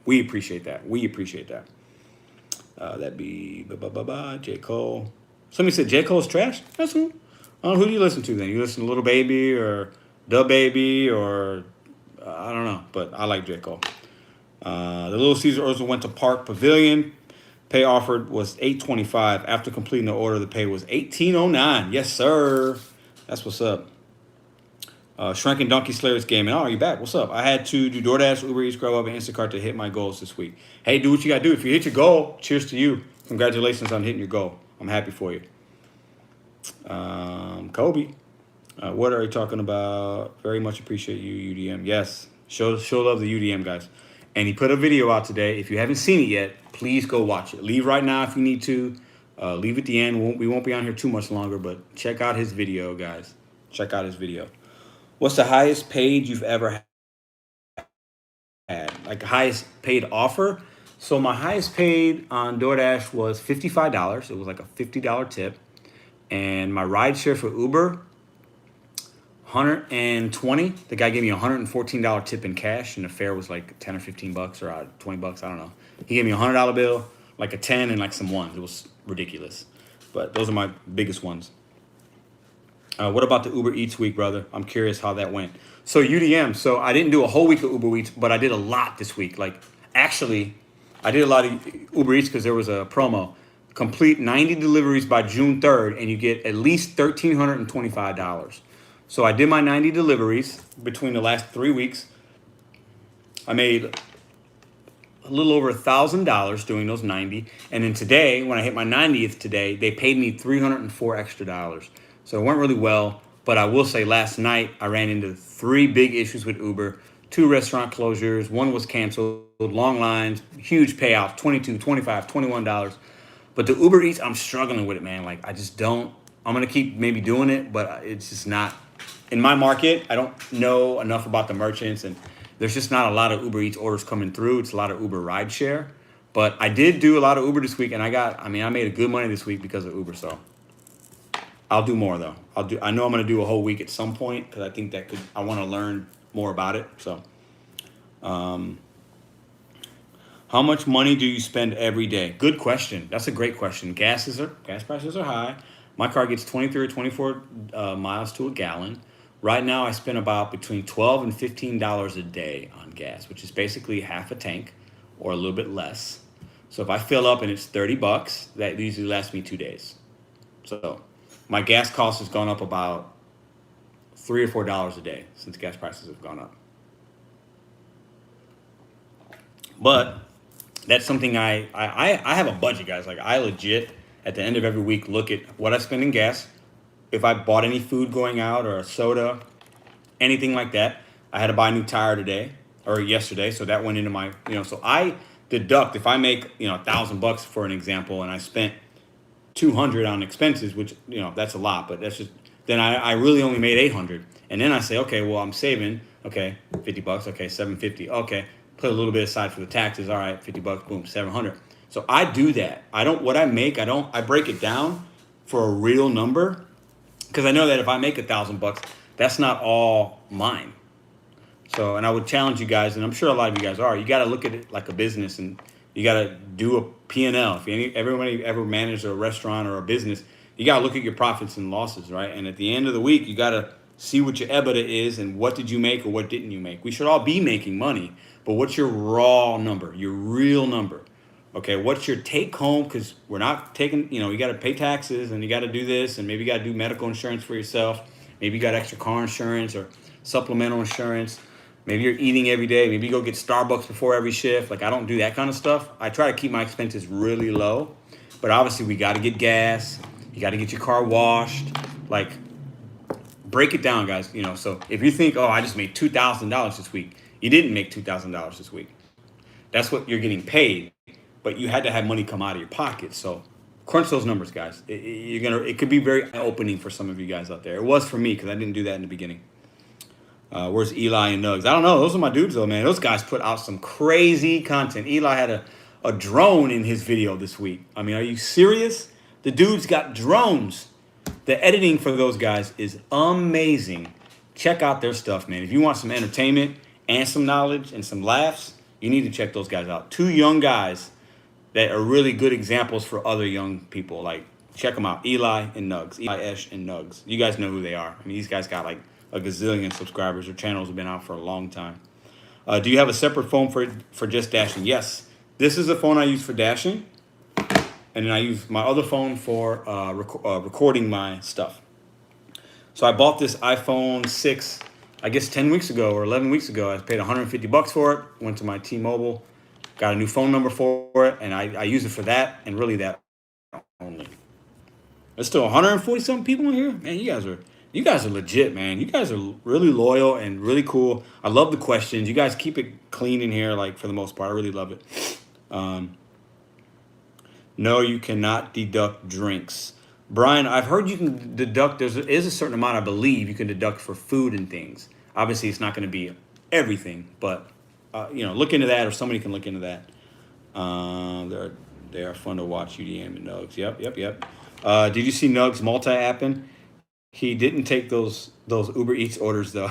S1: We appreciate that. We appreciate that. That'd be J. Cole. Somebody said J. Cole's trash. That's cool. I don't know who you listen to then. You listen to Little Baby or Da Baby or I don't know, but I like J. Cole. The Little Caesar orders went to Park Pavilion. Pay offered was $8.25. After completing the order, the pay was $18.09. Yes, sir. That's what's up. Shrinking Donkey Slayer's Gaming. Oh, you back? What's up? I had to do DoorDash, Uber Eats, Grubhub, and Instacart to hit my goals this week. Hey, do what you got to do. If you hit your goal, cheers to you. Congratulations on hitting your goal. I'm happy for you. Kobe. What are you talking about? Very much appreciate you, UDM. Yes. Show love the UDM, guys. And he put a video out today. If you haven't seen it yet, please go watch it. Leave right now if you need to. Leave at the end. We won't be on here too much longer, but check out his video, guys. Check out his video. What's the highest paid you've ever had? Like the highest paid offer? So my highest paid on DoorDash was $55. It was like a $50 tip. And my ride share for Uber, $120. The guy gave me a $114 tip in cash, and the fare was like 10 or 15 bucks or $20. I don't know. He gave me a $100 bill, like a 10, and like some ones. It was ridiculous. But those are my biggest ones. What about the Uber Eats week, brother? I'm curious how that went. So UDM. So I didn't do a whole week of Uber Eats, but I did a lot this week. Like actually, I did a lot of Uber Eats because there was a promo. Complete 90 deliveries by June 3rd, and you get at least $1,325. So I did my 90 deliveries between the last 3 weeks. I made a little over $1,000 doing those 90. And then today, when I hit my 90th today, they paid me $304 extra. So it went really well. But I will say last night, I ran into 3 big issues with Uber. 2 restaurant closures. 1 was canceled. Long lines. Huge payouts. $22, $25, $21. But the Uber Eats, I'm struggling with it, man. Like, I just don't. I'm going to keep maybe doing it, but it's just not. In my market, I don't know enough about the merchants, and there's just not a lot of Uber Eats orders coming through. It's a lot of Uber rideshare. But I did do a lot of Uber this week, and I made a good money this week because of Uber, so. I'll do more, though. I know I'm going to do a whole week at some point because I think I want to learn more about it, so. How much money do you spend every day? Good question. That's a great question. Gas prices are high. My car gets 23 or 24 miles to a gallon. Right now, I spend about between $12 and $15 a day on gas, which is basically half a tank or a little bit less. So if I fill up and it's $30, that usually lasts me 2 days. So my gas cost has gone up about $3 or $4 a day since gas prices have gone up. But that's something I have a budget, guys. Like I legit, at the end of every week, look at what I spend in gas, if I bought any food going out or a soda, anything like that. I had to buy a new tire today or yesterday, so that went into my, so I deduct if I make, $1,000 for an example, and I spent 200 on expenses, which, that's a lot, but that's just, then I really only made 800. And then I say, okay, well, I'm saving, okay, $50, okay, 750, okay, put a little bit aside for the taxes, all right, $50, boom, 700. So I do that. What I make, I break it down for a real number, because I know that if I make $1,000, that's not all mine. So, and I would challenge you guys, and I'm sure a lot of you guys are, you got to look at it like a business, and you got to do a P&L. If everybody ever managed a restaurant or a business, you got to look at your profits and losses, right? And at the end of the week, you got to see what your EBITDA is and what did you make or what didn't you make. We should all be making money, but what's your raw number, your real number? Okay, what's your take home? Because we're not taking, you got to pay taxes and you got to do this, and maybe you got to do medical insurance for yourself. Maybe you got extra car insurance or supplemental insurance. Maybe you're eating every day. Maybe you go get Starbucks before every shift. Like, I don't do that kind of stuff. I try to keep my expenses really low. But obviously, we got to get gas. You got to get your car washed. Like, break it down, guys. So if you think, oh, I just made $2,000 this week. You didn't make $2,000 this week. That's what you're getting paid. But you had to have money come out of your pocket. So crunch those numbers, guys. It could be very eye-opening for some of you guys out there. It was for me because I didn't do that in the beginning. Where's Eli and Nugs? I don't know. Those are my dudes, though, man. Those guys put out some crazy content. Eli had a drone in his video this week. I mean, are you serious? The dude's got drones. The editing for those guys is amazing. Check out their stuff, man. If you want some entertainment and some knowledge and some laughs, you need to check those guys out. Two young guys that are really good examples for other young people. Like, check them out. Eli and Nugs. Eli Esh and Nugs. You guys know who they are. I mean, these guys got like a gazillion subscribers. Their channels have been out for a long time. Do you have a separate phone for just dashing? Yes. This is the phone I use for dashing. And then I use my other phone for recording my stuff. So I bought this iPhone 6, I guess 10 weeks ago or 11 weeks ago. I paid $150 for it. Went to my T-Mobile. Got a new phone number for it. And I use it for that and really that only. There's still 140-something people in here. Man, you guys are legit, man. You guys are really loyal and really cool. I love the questions. You guys keep it clean in here, like, for the most part. I really love it. No, you cannot deduct drinks. Brian, I've heard you can deduct. There is a certain amount, I believe, you can deduct for food and things. Obviously, it's not going to be everything, but, look into that, or somebody can look into that. They are fun to watch, UDM and Nugs. Yep. Did you see Nugs multi-apping? He didn't take those Uber Eats orders, though.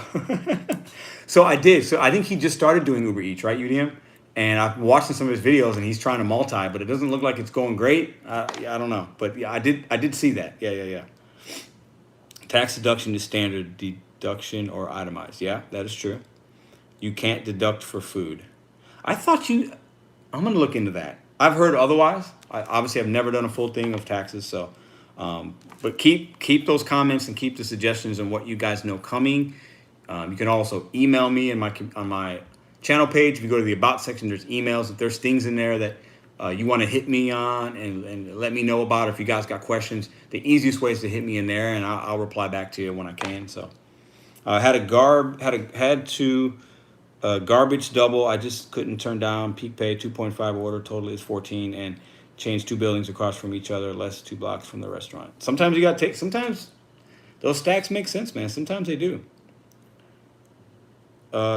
S1: So I did. So I think he just started doing Uber Eats, right, UDM? And I'm watching some of his videos, and he's trying to multi, but it doesn't look like it's going great. I don't know. But yeah, I did see that. Yeah. Tax deduction is standard deduction or itemized. Yeah, that is true. You can't deduct for food. I'm going to look into that. I've heard otherwise. I obviously have never done a full thing of taxes, so... but keep those comments and keep the suggestions on what you guys know coming. You can also email me on my channel page. If you go to the About section, there's emails. If there's things in there that you want to hit me on and let me know about, if you guys got questions, the easiest way is to hit me in there, and I'll reply back to you when I can. So had to garbage double. I just couldn't turn down peak pay 2.5 order. Total is 14 and change 2 buildings across from each other, less 2 blocks from the restaurant. Sometimes you got to sometimes those stacks make sense, man. Sometimes they do.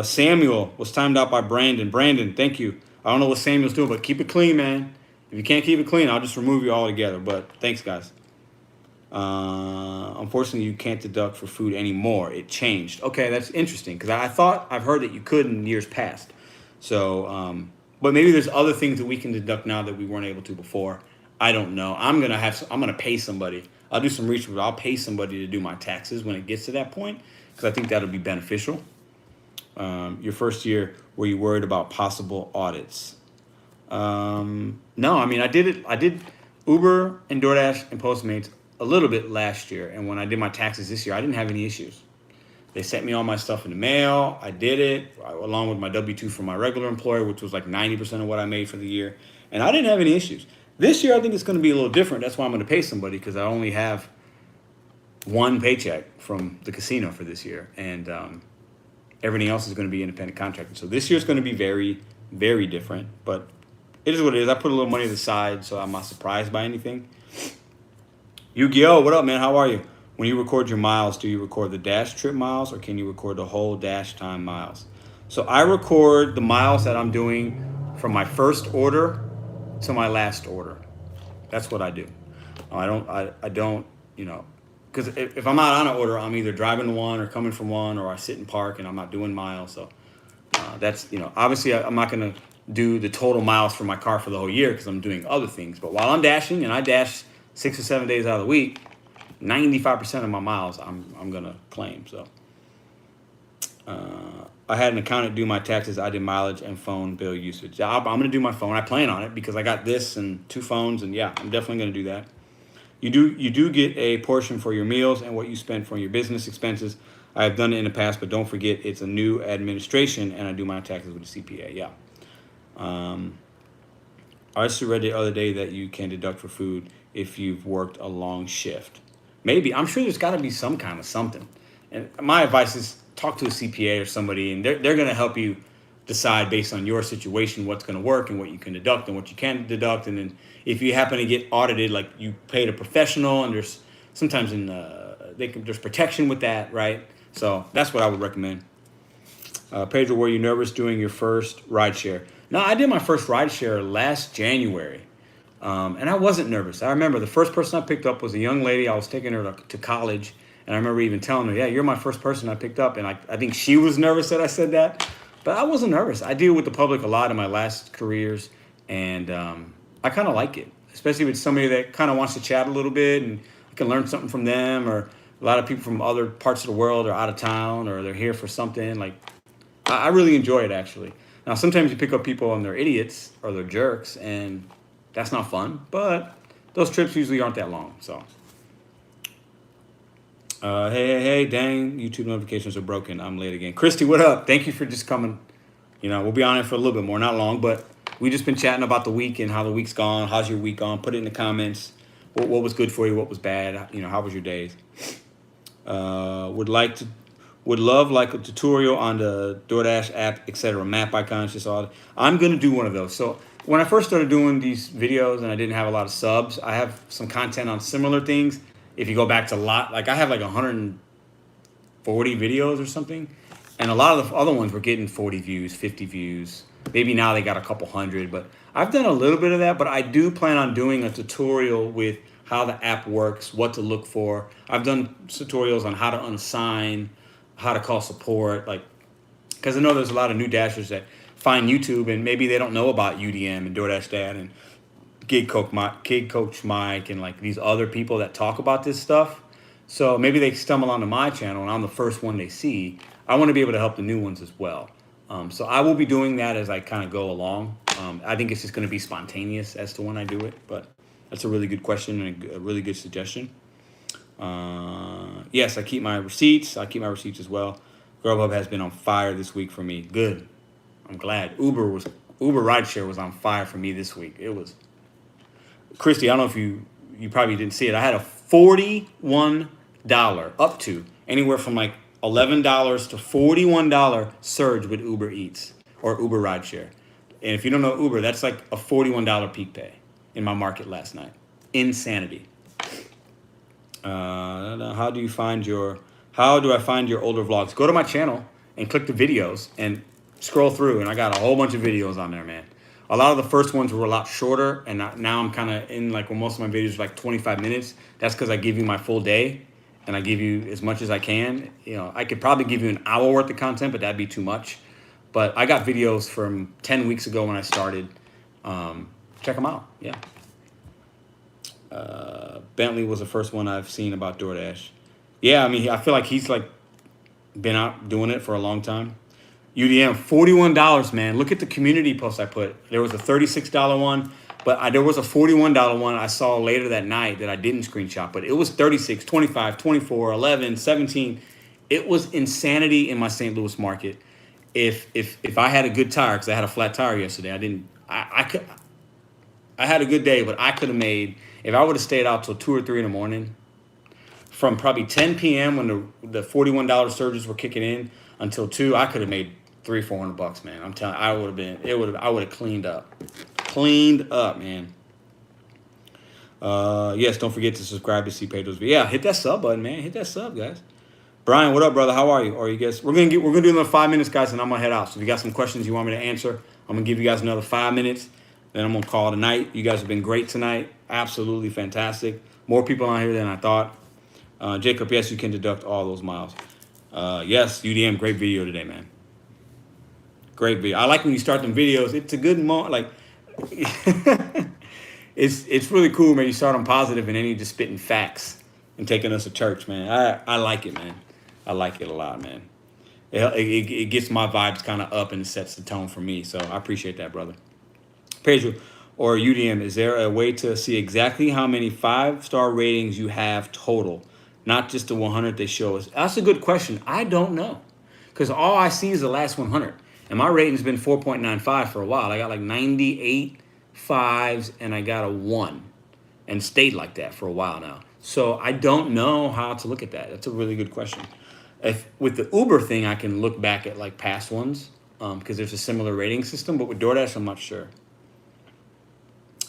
S1: Samuel was timed out by Brandon. Brandon, thank you. I don't know what Samuel's doing, but keep it clean, man. If you can't keep it clean, I'll just remove you altogether. But thanks, guys. Unfortunately, you can't deduct for food anymore. It changed. Okay, that's interesting because I've heard that you could in years past. So, but maybe there's other things that we can deduct now that we weren't able to before. I don't know. I'm gonna pay somebody. I'll do some research. I'll pay somebody to do my taxes when it gets to that point because I think that'll be beneficial. Your first year, were you worried about possible audits? No, I mean I did Uber and DoorDash and Postmates a little bit last year, and when I did my taxes this year, I didn't have any issues. They sent me all my stuff in the mail. I did it along with my W-2 from my regular employer, which was like 90% of what I made for the year. And I didn't have any issues. This year, I think it's going to be a little different. That's why I'm going to pay somebody because I only have, one paycheck from the casino for this year, and everything else is going to be independent contracting. So this year's going to be very, very different, but it is what it is. I put a little money to the side, so I'm not surprised by anything. Yu-Gi-Oh, what up, man? How are you? When you record your miles, do you record the dash trip miles, or can you record the whole dash time miles? So I record the miles that I'm doing from my first order to my last order. That's what I do. I don't, because if I'm not on an order, I'm either driving to one or coming from one, or I sit in park and I'm not doing miles. So that's, obviously I'm not going to do the total miles for my car for the whole year because I'm doing other things. But while I'm dashing, and I dash 6 or 7 days out of the week, 95% of my miles I'm going to claim. So I had an accountant do my taxes. I did mileage and phone bill usage. I'm going to do my phone. I plan on it because I got this and 2 phones, and yeah, I'm definitely going to do that. You do get a portion for your meals and what you spend for your business expenses. I have done it in the past, but don't forget it's a new administration, and I do my taxes with the CPA. Yeah. I just read the other day that you can deduct for food if you've worked a long shift. Maybe. I'm sure there's got to be some kind of something. And my advice is talk to a CPA or somebody, and they're going to help you decide based on your situation what's going to work and what you can deduct and what you can't deduct. And then if you happen to get audited, like you paid a professional, and there's sometimes there's protection with that, right? So that's what I would recommend. Pedro, were you nervous doing your first rideshare? No, I did my first rideshare last January, and I wasn't nervous. I remember the first person I picked up was a young lady. I was taking her to college, and I remember even telling her, yeah, you're my first person I picked up. And I think she was nervous that I said that, but I wasn't nervous. I deal with the public a lot in my last careers, and I kind of like it, especially with somebody that kind of wants to chat a little bit, and I can learn something from them. Or a lot of people from other parts of the world are out of town, or they're here for something. Like, I really enjoy it, actually. Now, sometimes you pick up people and they're idiots or they're jerks, and that's not fun. But those trips usually aren't that long. So, hey, dang, YouTube notifications are broken. I'm late again. Christy, what up? Thank you for just coming. We'll be on it for a little bit more, not long, but we just been chatting about the week and how the week's gone. How's your week gone? Put it in the comments. What was good for you? What was bad? How was your days? Would love like a tutorial on the Doordash app, etc. Map icons, just all. I'm going to do one of those. So when I first started doing these videos and I didn't have a lot of subs, I have some content on similar things. If you go back to I have like 140 videos or something. And a lot of the other ones were getting 40 views, 50 views. Maybe now they got a couple hundred, but I've done a little bit of that. But I do plan on doing a tutorial with how the app works, what to look for. I've done tutorials on how to unassign, how to call support, because I know there's a lot of new dashers that find YouTube and maybe they don't know about UDM and DoorDash Dad and Gig Coach Mike and like these other people that talk about this stuff. So maybe they stumble onto my channel and I'm the first one they see. I want to be able to help the new ones as well. So I will be doing that as I kind of go along. I think it's just going to be spontaneous as to when I do it, but that's a really good question and a really good suggestion. Yes, I keep my receipts. I keep my receipts as well. Grubhub has been on fire this week for me. Good. I'm glad. Uber rideshare was on fire for me this week. It was. Christy, I don't know if you probably didn't see it. I had a $41 up to anywhere from like $11 to $41 surge with Uber Eats or Uber rideshare. And if you don't know Uber, that's like a $41 peak pay in my market last night. Insanity. How do I find your older vlogs? Go to my channel and click the videos and scroll through, and I got a whole bunch of videos on there, man. A lot of the first ones were a lot shorter, and now I'm kind of in like when most of my videos are like 25 minutes. That's because I give you my full day, and I give you as much as I can. I could probably give you an hour worth of content, but that'd be too much. But I got videos from 10 weeks ago when I started. Check them out, yeah. Bentley was the first one I've seen about DoorDash. Yeah, I mean, I feel like he's like been out doing it for a long time. UDM, $41, man. Look at the community post I put. There was a $36 one, but there was a $41 one I saw later that night that I didn't screenshot, but it was 36, 25, 24, 11, 17. It was insanity in my St. Louis market. If I had a good tire, because I had a flat tire yesterday, I had a good day, but I could have made, if I would have stayed out till 2 or 3 in the morning, from probably 10 p.m. when the $41 surges were kicking in until 2, I could have made $300-400, man. I'm telling you, I would have cleaned up, man. Yes, don't forget to subscribe to see Pedro's video. Yeah, hit that sub button, man. Hit that sub, guys. Brian, what up, brother? How are you? Or you guys? We're gonna do another 5 minutes, guys, and I'm gonna head out. So if you got some questions you want me to answer, I'm gonna give you guys another 5 minutes. Then I'm gonna call it a night. You guys have been great tonight. Absolutely fantastic. More people on here than I thought. Jacob, yes, you can deduct all those miles. Yes, UDM, great video today, man. Great video. I like when you start them videos. It's a good moment. Like, it's really cool, man. You start them positive and then you just spitting facts and taking us to church, man. I like it, man. I like it a lot, man. It gets my vibes kind of up and it sets the tone for me. So I appreciate that, brother. Pedro or UDM, is there a way to see exactly how many 5-star ratings you have total? Not just the 100 they show us. That's a good question. I don't know. Because all I see is the last 100. And my rating's been 4.95 for a while. I got like 98 5s and I got a 1. And stayed like that for a while now. So I don't know how to look at that. That's a really good question. With the Uber thing, I can look back at like past ones. Because there's a similar rating system. But with DoorDash, I'm not sure.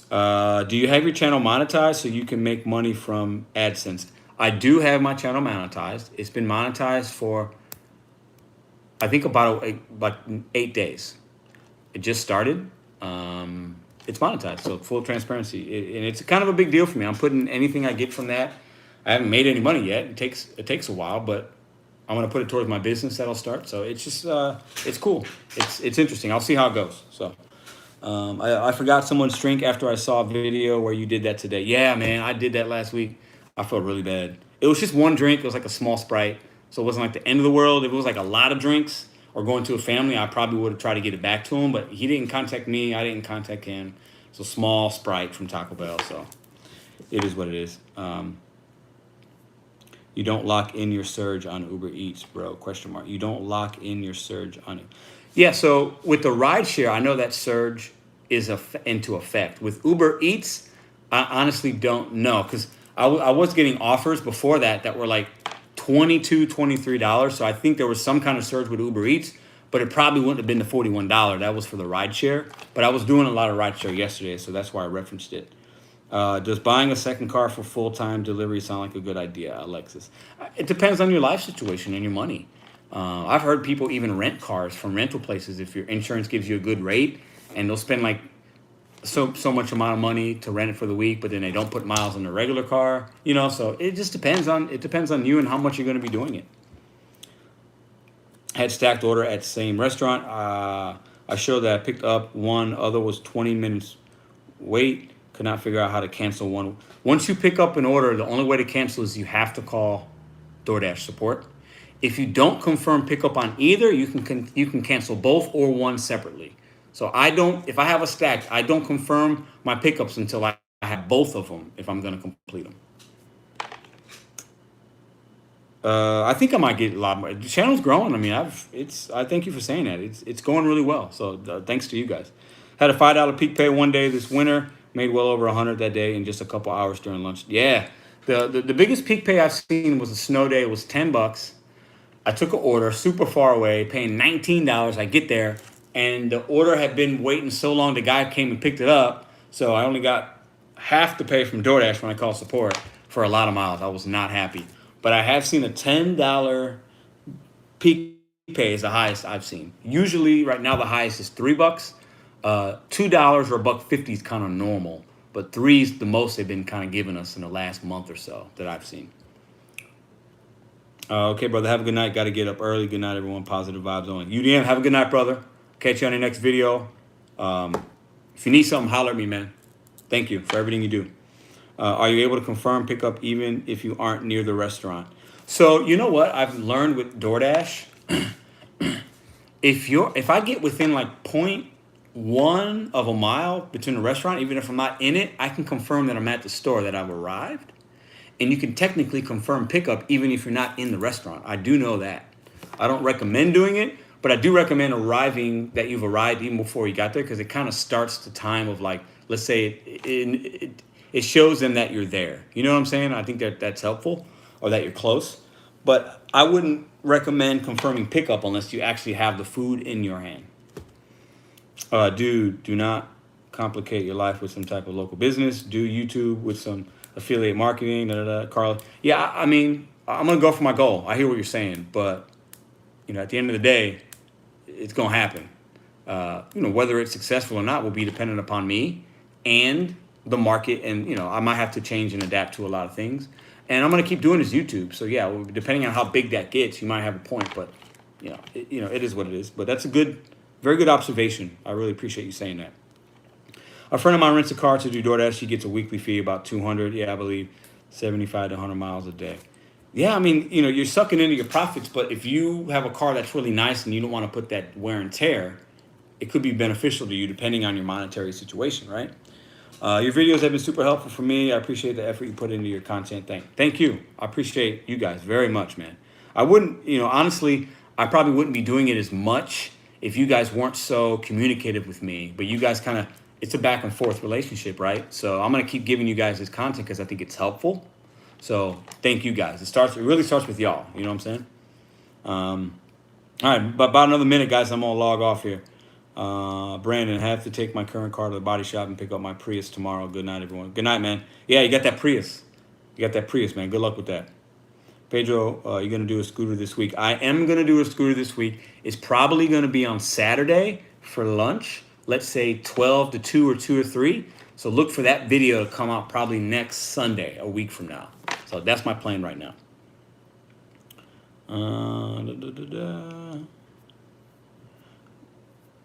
S1: Do you have your channel monetized so you can make money from AdSense? I do have my channel monetized. It's been monetized for, I think, about 8 days. It just started. It's monetized, so full transparency. And it's kind of a big deal for me. I'm putting anything I get from that. I haven't made any money yet. It takes a while, but I'm going to put it towards my business that'll start. So it's just, it's cool. It's interesting. I'll see how it goes. So. I forgot someone's drink after I saw a video where you did that today. Yeah, man, I did that last week. I felt really bad. It was just one drink. It was like a small Sprite. So it wasn't like the end of the world. If it was like a lot of drinks or going to a family, I probably would have tried to get it back to him. But he didn't contact me. I didn't contact him. It's a small Sprite from Taco Bell. So it is what it is. You don't lock in your surge on Uber Eats, bro. Question mark. You don't lock in your surge on it. Yeah, so with the rideshare, I know that surge is into effect. With Uber Eats, I honestly don't know because I was getting offers before that were like $22, $23. So I think there was some kind of surge with Uber Eats, but it probably wouldn't have been the $41. That was for the rideshare. But I was doing a lot of rideshare yesterday, so that's why I referenced it. Does buying a second car for full-time delivery sound like a good idea, Alexis? It depends on your life situation and your money. I've heard people even rent cars from rental places if your insurance gives you a good rate, and they'll spend like so much amount of money to rent it for the week, but then they don't put miles on the regular car. So it just depends on you and how much you're going to be doing it. Had stacked order at same restaurant. I showed that I picked up one. Other was 20 minutes wait. Could not figure out how to cancel one. Once you pick up an order, the only way to cancel is you have to call DoorDash support. If you don't confirm pickup on either, you can cancel both or one separately. So if I have a stack, I don't confirm my pickups until I have both of them if I'm going to complete them. I think I might get a lot more. The channel's growing. I mean, I thank you for saying that. It's going really well. So thanks to you guys. Had a $5 peak pay one day this winter. Made well over 100 that day in just a couple hours during lunch. Yeah, the biggest peak pay I've seen was a snow day. It was $10. I took an order super far away, paying $19. I get there, and the order had been waiting so long. The guy came and picked it up, so I only got half the pay from DoorDash when I called support for a lot of miles. I was not happy, but I have seen a $10 peak pay is the highest I've seen. Usually, right now the highest is $3. $2 or $1.50 is kind of normal, but $3 is the most they've been kind of giving us in the last month or so that I've seen. Okay, brother, have a good night. Got to get up early. Good night, everyone. Positive vibes on. UDM, have a good night, brother. Catch you on the next video. If you need something, holler at me, man. Thank you for everything you do. Are you able to confirm pickup even if you aren't near the restaurant? So you know what I've learned with DoorDash? If I get within like 0.1 of a mile between the restaurant, even if I'm not in it, I can confirm that I'm at the store, that I've arrived. And you can technically confirm pickup even if you're not in the restaurant. I do know that. I don't recommend doing it, but I do recommend that you've arrived even before you got there, because it kind of starts the time of, like, let's say it shows them that you're there. You know what I'm saying? I think that's helpful. or that you're close. But I wouldn't recommend confirming pickup unless you actually have the food in your hand. Dude, do not complicate your life with some type of local business. Do YouTube with some affiliate marketing. Carla. Yeah, I mean, I'm gonna go for my goal. I hear what you're saying, but at the end of the day, it's gonna happen. Whether it's successful or not will be dependent upon me and the market, and I might have to change and adapt to a lot of things. And I'm gonna keep doing this YouTube. So yeah, depending on how big that gets, you might have a point, but it is what it is. But that's very good observation. I really appreciate you saying that. A friend of mine rents a car to do DoorDash. She gets a weekly fee about 200. Yeah, I believe 75 to 100 miles a day. Yeah, I mean, you're sucking into your profits, but if you have a car that's really nice and you don't want to put that wear and tear, it could be beneficial to you depending on your monetary situation, right? Your videos have been super helpful for me. I appreciate the effort you put into your content. Thank you. I appreciate you guys very much, man. I wouldn't, honestly, I probably wouldn't be doing it as much if you guys weren't so communicative with me. But you guys it's a back and forth relationship, right? So I'm going to keep giving you guys this content because I think it's helpful. So thank you guys. It really starts with y'all. You know what I'm saying? All right, but about another minute, guys, I'm going to log off here. Brandon, I have to take my current car to the body shop and pick up my Prius tomorrow. Good night, everyone. Good night, man. Yeah, you got that Prius. Man. Good luck with that. Pedro, you're going to do a scooter this week. I am going to do a scooter this week. It's probably going to be on Saturday for lunch. Let's say 12 to 2 or 2 or 3. So look for that video to come out probably next Sunday, a week from now. So that's my plan right now.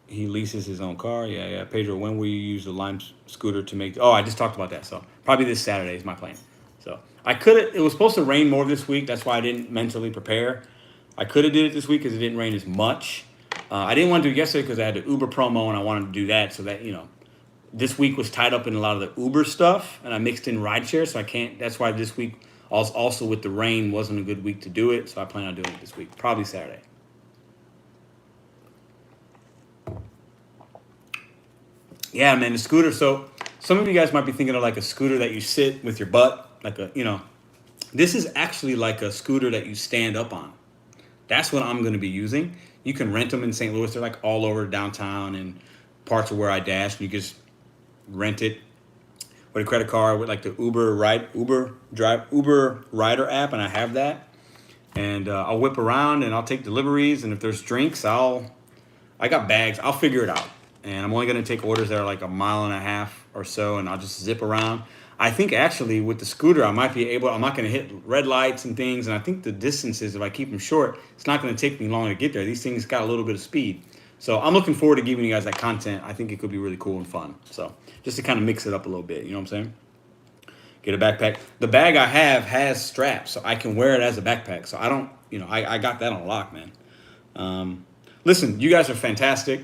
S1: He leases his own car. Yeah. Pedro, when will you use the Lime scooter to make... I just talked about that. So probably this Saturday is my plan. So it was supposed to rain more this week. That's why I didn't mentally prepare. I could have did it this week because it didn't rain as much. I didn't want to do it yesterday because I had the Uber promo and I wanted to do that so that, this week was tied up in a lot of the Uber stuff and I mixed in rideshare. So I can't, that's why this week also with the rain wasn't a good week to do it. So I plan on doing it this week, probably Saturday. Yeah, man, the scooter. So some of you guys might be thinking of like a scooter that you sit with your butt, like this is actually like a scooter that you stand up on. That's what I'm going to be using. You can rent them in St. Louis. They're like all over downtown and parts of where I dash. And you can just rent it with a credit card with like the Uber Rider app, and I have that. And I'll whip around and I'll take deliveries. And if there's drinks, I got bags. I'll figure it out. And I'm only going to take orders that are like 1.5 miles or so, and I'll just zip around. I think actually with the scooter, I'm not going to hit red lights and things. And I think the distances, if I keep them short, it's not going to take me long to get there. These things got a little bit of speed. So I'm looking forward to giving you guys that content. I think it could be really cool and fun. So just to kind of mix it up a little bit, you know what I'm saying? Get a backpack. The bag I have has straps, so I can wear it as a backpack. So I don't, I got that on lock, man. Listen, you guys are fantastic.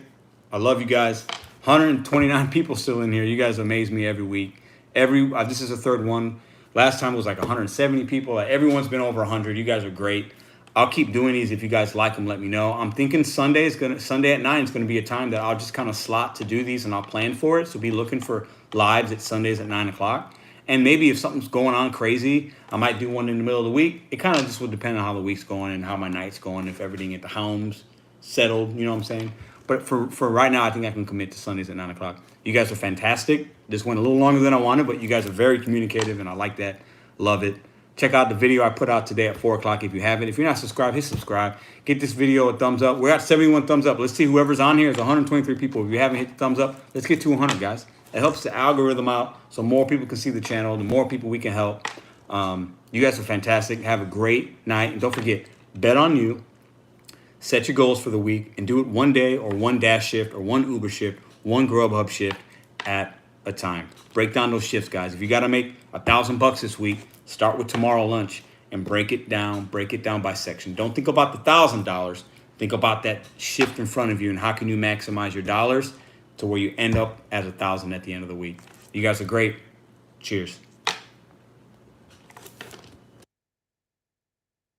S1: I love you guys. 129 people still in here. You guys amaze me every week. This is the third one. Last time it was like 170 people. Everyone's been over 100. You guys are great. I'll keep doing these. If you guys like them, let me know. I'm thinking Sunday at 9 is going to be a time that I'll just kind of slot to do these, and I'll plan for it. So be looking for lives at Sundays at 9 o'clock. And maybe if something's going on crazy, I might do one in the middle of the week. It kind of just would depend on how the week's going and how my night's going, if everything at the home's settled, you know what I'm saying? But for right now, I think I can commit to Sundays at 9 o'clock. You guys are fantastic. This went a little longer than I wanted, but you guys are very communicative, and I like that. Love it. Check out the video I put out today at 4 o'clock if you haven't. If you're not subscribed, hit subscribe. Get this video a thumbs up. We're at 71 thumbs up. Let's see whoever's on here is 123 people. If you haven't hit the thumbs up, let's get to 100, guys. It helps the algorithm out so more people can see the channel, the more people we can help. You guys are fantastic. Have a great night. And don't forget, bet on you. Set your goals for the week and do it one day or one Dash shift or one Uber shift, one Grubhub shift at a time. Break down those shifts, guys. If you got to make $1,000 this week, start with tomorrow lunch and break it down by section. Don't think about the $1,000. Think about that shift in front of you and how can you maximize your dollars to where you end up as $1,000 at the end of the week. You guys are great. Cheers.